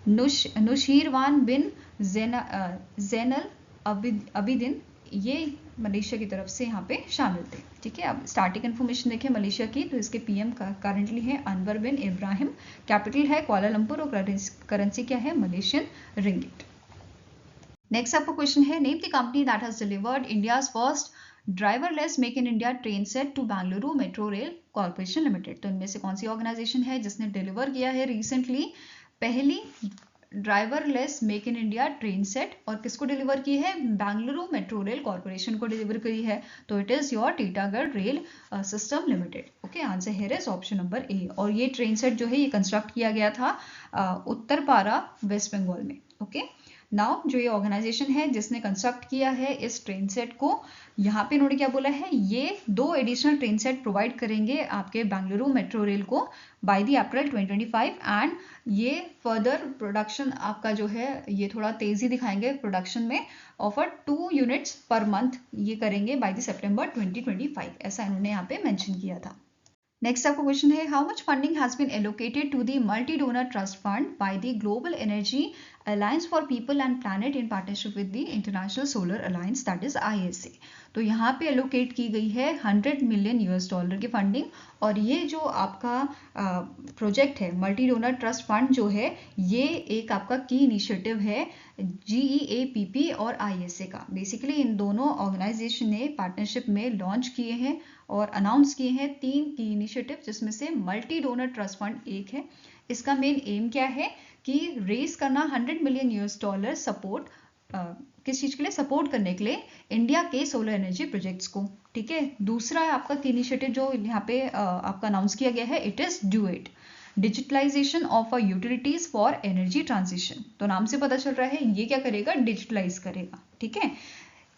Speaker 1: नुशीरवान बिन जैनल अबिदिन, ये मलेशिया की तरफ से यहाँ पे शामिल थे, ठीक है? अब स्टार्टिंग इन्फॉर्मेशन देखें मलेशिया की, तो इसके PM करंटली है अनवर बिन इब्राहिम, कैपिटल है कुआलालंपुर, और करेंसी क्या है? Malaysian ringgit. नेक्स्ट आपका क्वेश्चन है, name the company that has delivered India's first driverless make in India train set to Bengaluru metro rail corporation limited. तो इनमें से कौन सी ऑर्गेनाइजेशन है जिसने डिलीवर किया है रिसेंटली पहली driverless make in India train set, और किसको डिलीवर की है? बेंगलुरु मेट्रो रेल कॉर्पोरेशन को डिलीवर की है। तो it is your Titagarh rail system limited. Okay, answer here is option number A। और ये ट्रेन सेट जो है ये कंस्ट्रक्ट किया गया था उत्तरपारा, वेस्ट बंगाल में। ओके, नाउ जो ये ऑर्गेनाइजेशन है जिसने कंस्ट्रक्ट किया है इस ट्रेन सेट को, यहाँ पे इन्होंने क्या बोला है? ये 2 एडिशनल ट्रेन सेट प्रोवाइड करेंगे आपके बेंगलुरु मेट्रो रेल को बाय द अप्रैल 2025, एंड ये फर्दर प्रोडक्शन आपका जो है ये थोड़ा तेजी दिखाएंगे प्रोडक्शन में, ऑफर 2 यूनिट्स पर मंथ ये करेंगे बाय द सितंबर 2025, ऐसा इन्होंने यहाँ पे मेंशन किया था। नेक्स्ट आपका क्वेश्चन है, how much funding has been allocated to the multi donor trust fund by the global energy alliance for people and planet in partnership with the international solar alliance that is ISA। तो यहाँ पे allocate की गई है $100 million की funding. और ये जो आपका प्रोजेक्ट है मल्टी डोनर ट्रस्ट फंड जो है, ये एक आपका की इनिशिएटिव है GEAPP और ISA का। बेसिकली इन दोनों ऑर्गेनाइजेशन ने पार्टनरशिप में लॉन्च किए हैं और अनाउंस किए हैं 3 की इनिशिएटिव, जिसमें से मल्टी डोनर ट्रस्ट फंड एक है। इसका मेन एम क्या है कि रेस करना $100 मिलियन सपोर्ट किस चीज़ के लिए, सपोर्ट करने के लिए इंडिया के सोलर एनर्जी प्रोजेक्ट्स को। ठीक है। दूसरा आपका इनिशिएटिव जो यहाँ पे आपका अनाउंस किया गया है, it is DUET, digitalisation of a utilities for energy transition. तो नाम से पता चल रहा है ये क्या करेगा, डिजिटलाइज करेगा। ठीक है।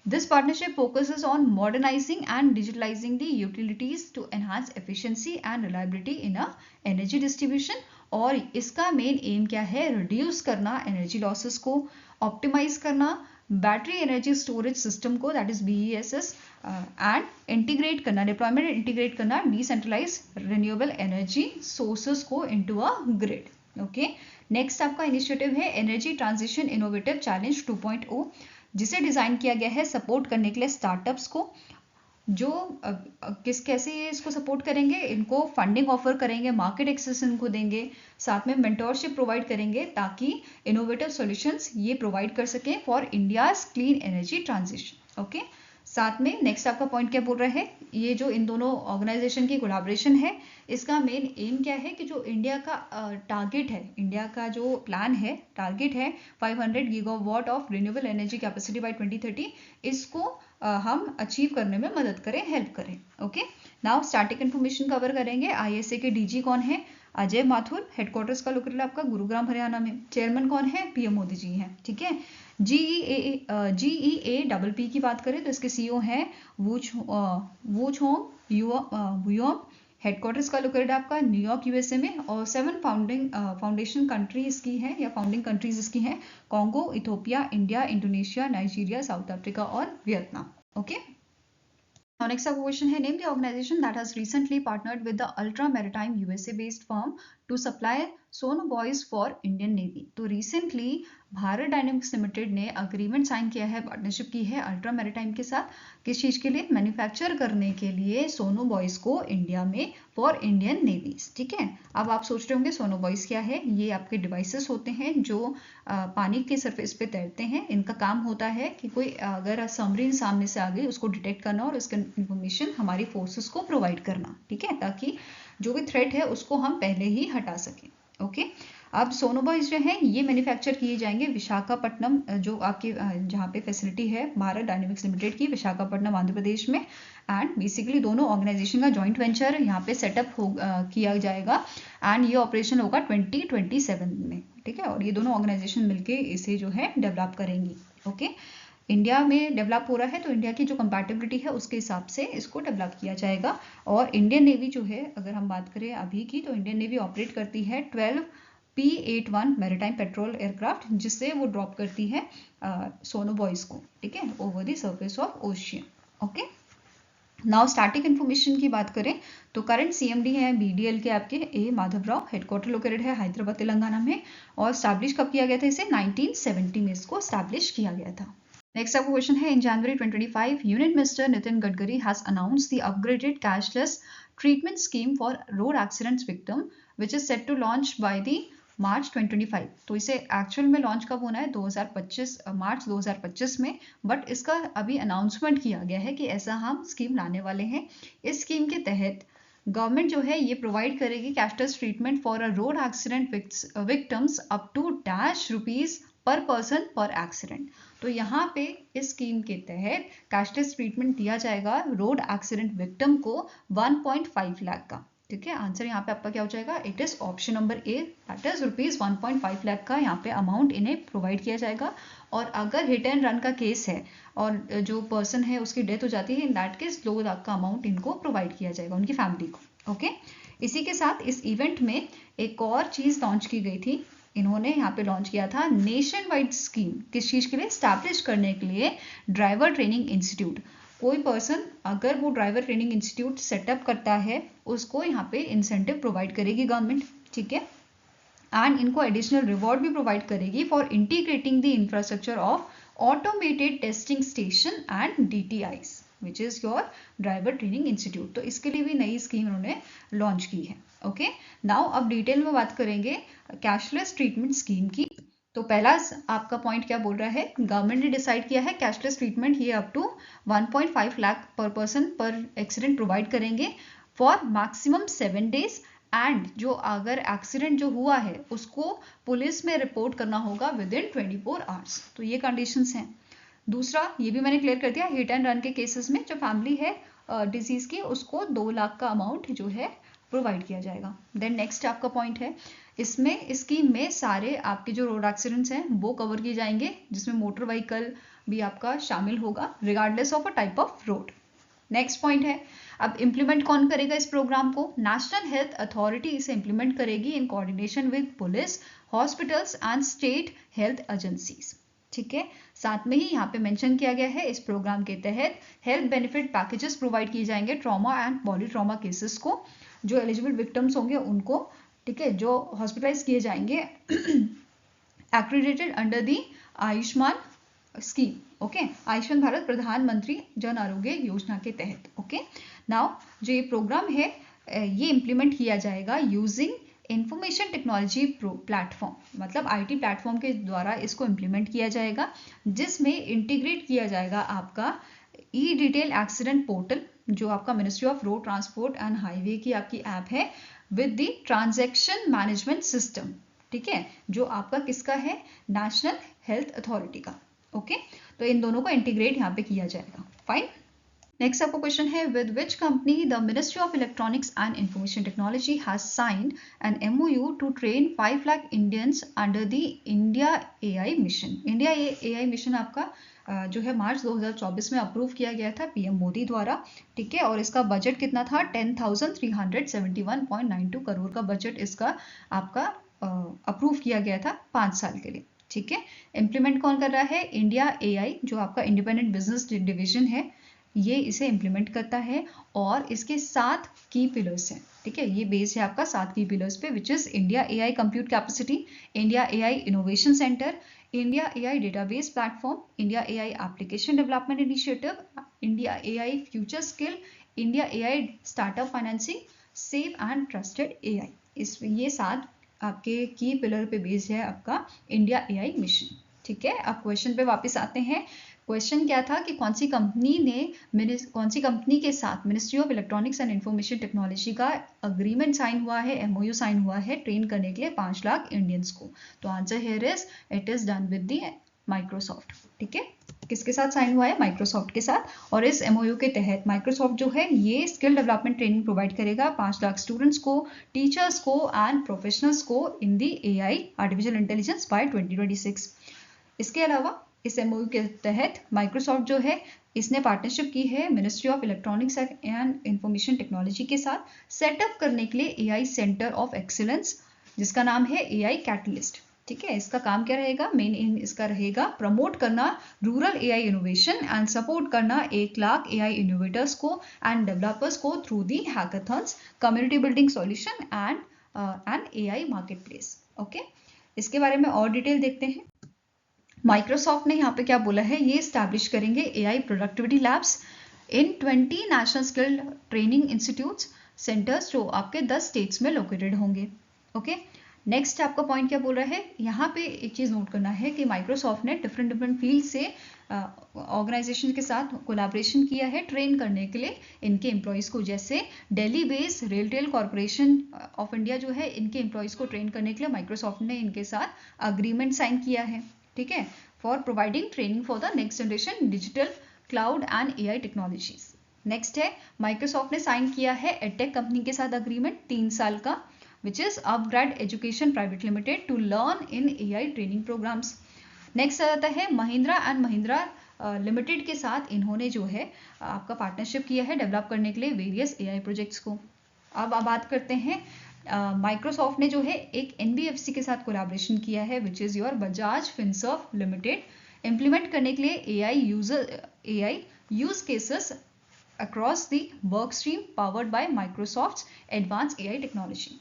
Speaker 1: This partnership focuses on modernizing and digitalizing the utilities to enhance efficiency and reliability in a energy distribution। और इसका मेन एम क्या है, रिड्यूस करना एनर्जी लॉसेस को, ऑप्टिमाइज करना बैटरी एनर्जी स्टोरेज सिस्टम को, that is BESS, and integrate करना, deployment integrate करना डिसेंट्रलाइज रिन्यूएबल एनर्जी सोर्सेस को into a grid. Okay. Next आपका इनिशिएटिव है एनर्जी ट्रांजिशन इनोवेटिव चैलेंज 2.0, जिसे डिज़ाइन किया गया है सपोर्ट करने के लिए स्टार्टअप्स को, जो कैसे ये इसको सपोर्ट करेंगे, इनको फंडिंग ऑफर करेंगे, मार्केट एक्सेस इनको देंगे, साथ में मेंटोरशिप प्रोवाइड करेंगे ताकि इनोवेटिव सॉल्यूशंस ये प्रोवाइड कर सकें for India's clean energy transition. Okay. साथ में नेक्स्ट आपका पॉइंट क्या बोल रहा है, ये जो इन दोनों ऑर्गेनाइजेशन की कोलैबोरेशन है, इसका मेन एम क्या है कि जो इंडिया का टारगेट है, इंडिया का जो प्लान है, टारगेट है 500 gigawatt of renewable energy capacity by 2030, इसको हम अचीव करने में मदद करें, हेल्प करें। Okay. Now static information cover करेंगे। ISA के DG कौन है, अजय माथुर। हेडक्वार्टर्स का लोकेटेड आपका गुरुग्राम हरियाणा में। चेयरमैन कौन है, PM मोदी जी हैं। ठीक है। GEAPP की बात करें तो इसके CEO हैं वू छोंग युओंग। हेडक्वार्टर्स का लोकेटेड आपका न्यूयॉर्क USA में। और 7 फाउंडेशन कंट्रीज की है या फाउंडिंग कंट्रीज इसकी हैं, Congo, Ethiopia, India, Indonesia, Nigeria, South Africa और Vietnam. Okay. Now next up question है, name the organization that has recently partnered with the Ultra Maritime USA based firm to supply sonobuoys for Indian Navy। तो recently Bharat dynamics limited ने agreement sign किया है, partnership की है ultra maritime के साथ। किस चीज़ के लिए, मैन्युफैक्चर करने के लिए सोनोबॉयज को इंडिया में फॉर इंडियन नेवीज। ठीक है। अब आप सोच रहे होंगे सोनोबॉयज क्या है, ये आपके डिवाइसेस होते हैं जो पानी के सरफेस पे तैरते हैं। इनका काम होता है कि कोई अगर सबमरीन सामने से आ गई उसको डिटेक्ट करना और इसका इंफॉर्मेशन हमारी फोर्सेस को प्रोवाइड करना। ठीक है, ताकि जो भी थ्रेट है उसको हम पहले ही हटा सकें। ओके। अब सोनोबॉयज जो हैं ये मैन्युफैक्चर किए जाएंगे विशाखापट्टनम, जो आपके जहाँ पे फैसिलिटी है भारत डायनेमिक्स लिमिटेड की, विशाखापट्टनम आंध्र प्रदेश में। एंड बेसिकली दोनों ऑर्गेनाइजेशन का जॉइंट वेंचर यहाँ पे सेटअप किया जाएगा एंड ये ऑपरेशन होगा 2027 में। ठीक है। और ये दोनों ऑर्गेनाइजेशन मिलके इसे जो है डेवलप करेंगी। ओके। इंडिया में डेवलप हो रहा है तो इंडिया की जो कंपैटिबिलिटी है उसके हिसाब से इसको डेवलप किया जाएगा। और इंडियन नेवी जो है, अगर हम बात करें अभी की, तो इंडियन नेवी ऑपरेट करती है 12 P-81 मैरीटाइम पेट्रोल एयरक्राफ्ट, जिससे वो ड्रॉप करती है सोनोबॉयज को। ठीक है, over the surface of ocean. Okay. Now static information की बात करें तो करंट CMD है BDL के आपके A माधवराव। हेडक्वार्टर लोकेटेड है हैदराबाद तेलंगाना में। और स्टैब्लिश कब किया गया था, इसे 1970 में इसको स्टैब्लिश किया गया था। नेक्स्ट आपका क्वेश्चन है, in January 2025 union minister Nitin Gadkari has announced the upgraded cashless treatment scheme for road accidents victim which is set to launch by the March 2025। तो इसे एक्चुअल में लॉन्च कब होना है, 2025 मार्च 2025 में। बट इसका अभी अनाउंसमेंट किया गया है कि ऐसा हम स्कीम लाने वाले हैं। इस स्कीम के तहत गवर्नमेंट जो है ये प्रोवाइड करेगी cashless treatment for a road accident victims up to ₹- per person पर एक्सीडेंट। तो यहाँ पे इस स्कीम के तहत कैशलेस ट्रीटमेंट दिया जाएगा रोड एक्सीडेंट विक्टिम को 1.5 लाख का। ठीक है, आंसर यहाँ पे आपका क्या हो जाएगा, it is option number A, that is ₹1.5 lakh का यहाँ पे अमाउंट इन्हें प्रोवाइड किया जाएगा। और अगर हिट एंड रन का केस है और जो पर्सन है उसकी डेथ हो जाती है, इन दैट केस 2 लाख का अमाउंट इनको प्रोवाइड किया जाएगा, उनकी फैमिली को। ओके। इसी के साथ इस इवेंट में एक और चीज लॉन्च की गई थी, इन्होंने यहाँ पे लॉन्च किया था नेशन वाइड स्कीम। किस चीज के लिए, स्टैब्लिश करने के लिए ड्राइवर ट्रेनिंग इंस्टीट्यूट। कोई पर्सन अगर वो ड्राइवर ट्रेनिंग इंस्टीट्यूट सेटअप करता है उसको यहाँ पे इंसेंटिव प्रोवाइड करेगी गवर्नमेंट। ठीक है। एंड इनको एडिशनल रिवॉर्ड भी प्रोवाइड करेगी for integrating the infrastructure of automated testing station and DTIs which is your driver training institute. तो इसके लिए भी नई स्कीम उन्होंने लॉन्च की है। ओके, नाउ अब डिटेल में बात करेंगे कैशलेस ट्रीटमेंट स्कीम की। तो पहला आपका पॉइंट क्या बोल रहा है, गवर्नमेंट ने डिसाइड किया है कैशलेस ट्रीटमेंट ये अप टू 1.5 लाख पर पर्सन पर एक्सीडेंट प्रोवाइड करेंगे फॉर मैक्सिमम 7 days एंड जो अगर एक्सीडेंट जो हुआ है उसको पुलिस में रिपोर्ट करना होगा विद इन 24 आवर्स। तो ये कंडीशंस हैं। दूसरा ये भी मैंने क्लियर कर दिया, हिट एंड रन के केसेस में जो फैमिली है डिजीज की उसको 2 लाख का अमाउंट जो है प्रोवाइड किया जाएगा। देन नेक्स्ट आपका पॉइंट है, इसमें स्कीम में सारे आपके जो रोड एक्सीडेंट्स हैं वो कवर किए जाएंगे जिसमें मोटर व्हीकल भी आपका शामिल होगा regardless of a type of road. Next point है, अब इम्प्लीमेंट कौन करेगा इस प्रोग्राम को, नेशनल हेल्थ अथॉरिटी इसे इम्प्लीमेंट करेगी in coordination with police, hospitals and state health agencies. ठीक है, साथ में ही यहाँ पे मेंशन किया गया है इस प्रोग्राम के तहत हेल्थ बेनिफिट पैकेजेस प्रोवाइड किए जाएंगे ट्रॉमा एंड पॉलीट्रॉमा केसेस को, जो एलिजिबल विक्टिम्स होंगे उनको। ठीक है, जो हॉस्पिटलाइज किए जाएंगे accredited under the Ayushman scheme. Okay, Ayushman Bharat प्रधानमंत्री जन आरोग्य योजना के तहत। ओके, नाउ जो ये प्रोग्राम है ये इम्प्लीमेंट किया जाएगा यूजिंग इंफॉर्मेशन टेक्नोलॉजी प्लेटफॉर्म, मतलब IT प्लेटफॉर्म के द्वारा इसको इम्प्लीमेंट किया जाएगा, जिसमें इंटीग्रेट किया जाएगा आपका डिटेल एक्सीडेंट पोर्टल जो आपका ministry of road transport and highway की आपकी ऐप है with the transaction management system. ठीक है, जो आपका किसका है, नेशनल हेल्थ अथॉरिटी का। ओके, तो इन दोनों को इंटीग्रेट यहाँ पे किया जाएगा। फाइन, नेक्स्ट आपका क्वेश्चन है, with which company the ministry of electronics and information technology has signed an MOU to train 5 lakh Indians under the India AI mission. India AI mission आपका जो है मार्च 2024 में अप्रूव किया गया था PM मोदी द्वारा। ठीक है, और इसका बजट कितना था, 10,371.92 करोड़ का बजट इसका आपका अप्रूव किया गया था 5 साल के लिए। ठीक है, इम्प्लीमेंट कौन कर रहा है, इंडिया AI जो आपका इंडिपेंडेंट बिजनेस डिवीजन है ये इसे इम्प्लीमेंट करता है और इसके 7 की पिलर्स हैं। ठीक है, ये बेस्ड है आपका 7 की पिलर्स पे which is India AI compute capacity, India AI innovation centre, India AI database platform, India AI application development initiative, India AI future skill, India AI startup financing, safe and trusted AI। इस ये 7 आपके की pillar पे based है आपका India AI mission. ठीक है, अब क्वेश्चन पे वापस आते हैं। क्वेश्चन क्या था कि कौन सी कंपनी के साथ ministry of electronics and information technology का अग्रीमेंट साइन हुआ है, MOU साइन हुआ है ट्रेन करने के लिए 5 लाख इंडियंस को। तो answer here is it is done with the Microsoft. ठीक है, किसके साथ साइन हुआ है, माइक्रोसॉफ्ट के साथ। और इस MOU के तहत माइक्रोसॉफ्ट जो है ये स्किल डेवलपमेंट ट्रेनिंग प्रोवाइड करेगा 5 लाख स्टूडेंट्स को, टीचर्स को एंड प्रोफेशनल्स को इन दी AI आर्टिफिशियल इंटेलिजेंस बाय 2026। इसके अलावा इस MOU के तहत माइक्रोसॉफ्ट जो है इसने पार्टनरशिप की है ministry of electronics and information technology के साथ सेटअप करने के लिए AI सेंटर ऑफ एक्सीलेंस जिसका नाम है AI कैटलिस्ट। ठीक है, इसका काम क्या रहेगा, मेन एम इसका रहेगा प्रमोट करना rural AI innovation and support करना 1 लाख AI इनोवेटर्स को एंड डेवलपर्स को through the hackathons, community building solution and AI market place. Okay, इसके बारे में और डिटेल देखते हैं। माइक्रोसॉफ्ट ने यहाँ पे क्या बोला है, ये स्टैब्लिश करेंगे AI प्रोडक्टिविटी लैब्स इन 20 national skill training institutes centres जो आपके 10 स्टेट्स में लोकेटेड होंगे। ओके, नेक्स्ट आपका पॉइंट क्या बोल रहा है, यहाँ पे एक चीज़ नोट करना है कि माइक्रोसॉफ्ट ने डिफरेंट फील्ड से ऑर्गेनाइजेशन के साथ कोलैबोरेशन किया है ट्रेन करने के लिए इनके एम्प्लॉयज़ को, जैसे Delhi based RailTel corporation of India जो है इनके एम्प्लॉयज़ को ट्रेन करने के लिए माइक्रोसॉफ्ट ने इनके साथ अग्रीमेंट साइन किया है। ठीक है, for providing training for the next generation digital cloud and AI technologies. Next है माइक्रोसॉफ्ट ने साइन किया है एडटेक कंपनी के साथ अग्रीमेंट 3 साल का which is upgrade education private limited to learn in AI training programmes. Next आता है महिंद्रा एंड महिंद्रा लिमिटेड के साथ इन्होंने जो है आपका पार्टनरशिप किया है डेवलप करने के लिए वेरियस AI प्रोजेक्ट्स को। अब बात करते हैं माइक्रोसॉफ्ट ने जो है एक NBFC के साथ कोलैबोरेशन किया है which is your Bajaj Finserv limited implement करने के लिए AI use cases across the work stream powered by Microsoft advance AI technology.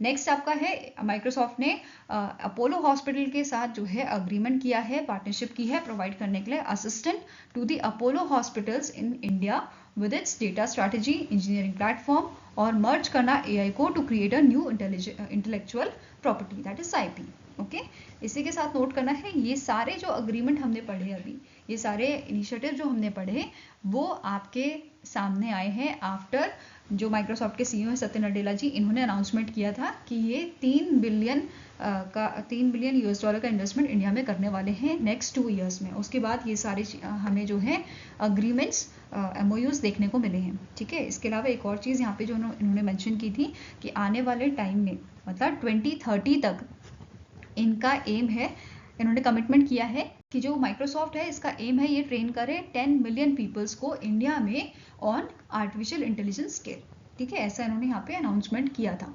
Speaker 1: Next आपका है माइक्रोसॉफ्ट ने अपोलो हॉस्पिटल के साथ जो है अग्रीमेंट किया है, पार्टनरशिप की है प्रोवाइड करने के लिए assistant to the Apollo hospitals in India with its data strategy engineering platform और मर्ज करना एआई को to create a new intellectual property that is IP. Okay, इसी के साथ नोट करना है ये सारे जो अग्रीमेंट हमने पढ़े अभी, ये सारे इनिशिएटिव जो हमने पढ़े वो आपके सामने आए हैं आफ्टर जो माइक्रोसॉफ्ट के सीईओ हैं सत्य नडेला जी, इन्होंने अनाउंसमेंट किया था कि ये 3 बिलियन यूएस डॉलर का इन्वेस्टमेंट इंडिया में करने वाले हैं नेक्स्ट 2 ईयर्स में। उसके बाद ये सारे हमें जो है अग्रीमेंट्स एमओयूज देखने को मिले हैं। ठीक है, इसके अलावा एक और चीज़ यहाँ पे जो इन्होंने मेंशन की थी कि आने वाले टाइम में मतलब 2030 तक इनका एम है, इन्होंने कमिटमेंट किया है कि जो माइक्रोसॉफ्ट है इसका एम है ये ट्रेन करे 10 मिलियन पीपल्स को इंडिया में ऑन आर्टिफिशियल इंटेलिजेंस स्केल। ठीक है, ऐसा इन्होंने यहाँ पे अनाउंसमेंट किया था।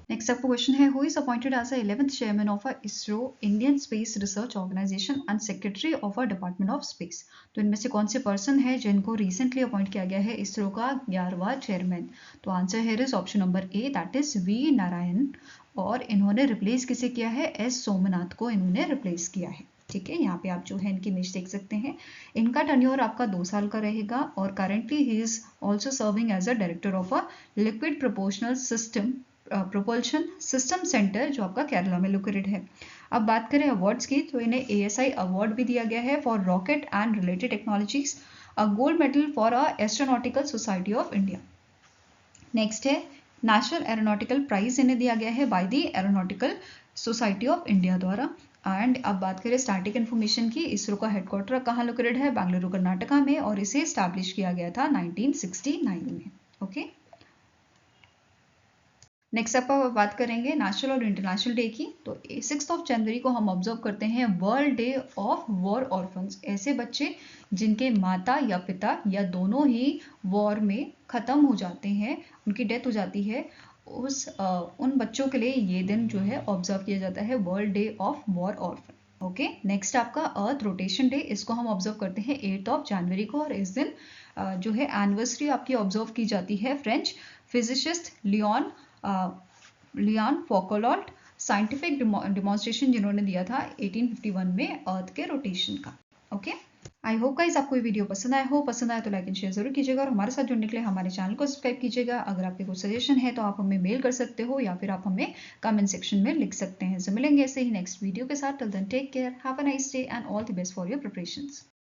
Speaker 1: नेक्स्ट आपका क्वेश्चन है who is appointed as the 11th chairman of ISRO Indian space research organisation and secretary of a department of space. तो इनमें से कौन से पर्सन है जिनको रिसेंटली अपॉइंट किया गया है इसरो का 11वां चेयरमैन? तो आंसर है is option number A that is V Narayan, और इन्होंने रिप्लेस किसे किया है? एस सोमनाथ को इन्होंने रिप्लेस किया है। ठीक है, यहाँ पे आप जो है इनकी इमेज देख सकते हैं। इनका टर्न्योर आपका 2 साल का रहेगा और currently he is also serving as a director of a liquid proportional system propulsion system centre जो आपका केरला में लोकेटेड है। अब बात करें अवार्ड्स की तो इन्हें ASI अवार्ड भी दिया गया है for rocket and related technologies, a gold medal for a astronautical society of India. Next है नेशनल एरोनॉटिकल प्राइज इन्हें दिया गया है by the aeronautical society of India द्वारा। एंड अब बात करें स्टैटिक इन्फॉर्मेशन की, इसरो का हेडक्वार्टर कहाँ लोकेटेड है? बेंगलुरु कर्नाटका में, और इसे स्टैब्लिश किया गया था 1969 में। ओके, नेक्स्ट आप बात करेंगे नेशनल और इंटरनेशनल डे की। तो 6 जनवरी को हम ऑब्जर्व करते हैं world day of war orphans, ऐसे बच्चे जिनके माता या पिता या दोनों ही वॉर में ख़त्म हो जाते हैं, उनकी डेथ हो जाती है, उन बच्चों के लिए ये दिन जो है ऑब्जर्व किया जाता है world day of war orphan. Okay, next आपका अर्थ रोटेशन डे, इसको हम ऑब्जर्व करते हैं 8 जनवरी को, और इस दिन जो है एनिवर्सरी आपकी ऑब्जर्व की जाती है French physicist Leon Foucault scientific demonstration जिन्होंने दिया था 1851 में अर्थ के रोटेशन का। ओके, आई होप गाइस आपको ये वीडियो पसंद आया हो। पसंद आया तो लाइक एंड शेयर जरूर कीजिएगा और हमारे साथ जुड़ने के लिए हमारे चैनल को सब्सक्राइब कीजिएगा। अगर आपके कोई सजेशन है तो आप हमें मेल कर सकते हो या फिर आप हमें कमेंट सेक्शन में लिख सकते हैं। तो मिलेंगे ऐसे ही नेक्स्ट वीडियो के साथ। Till then take care, have a nice day and all the best for your preparations.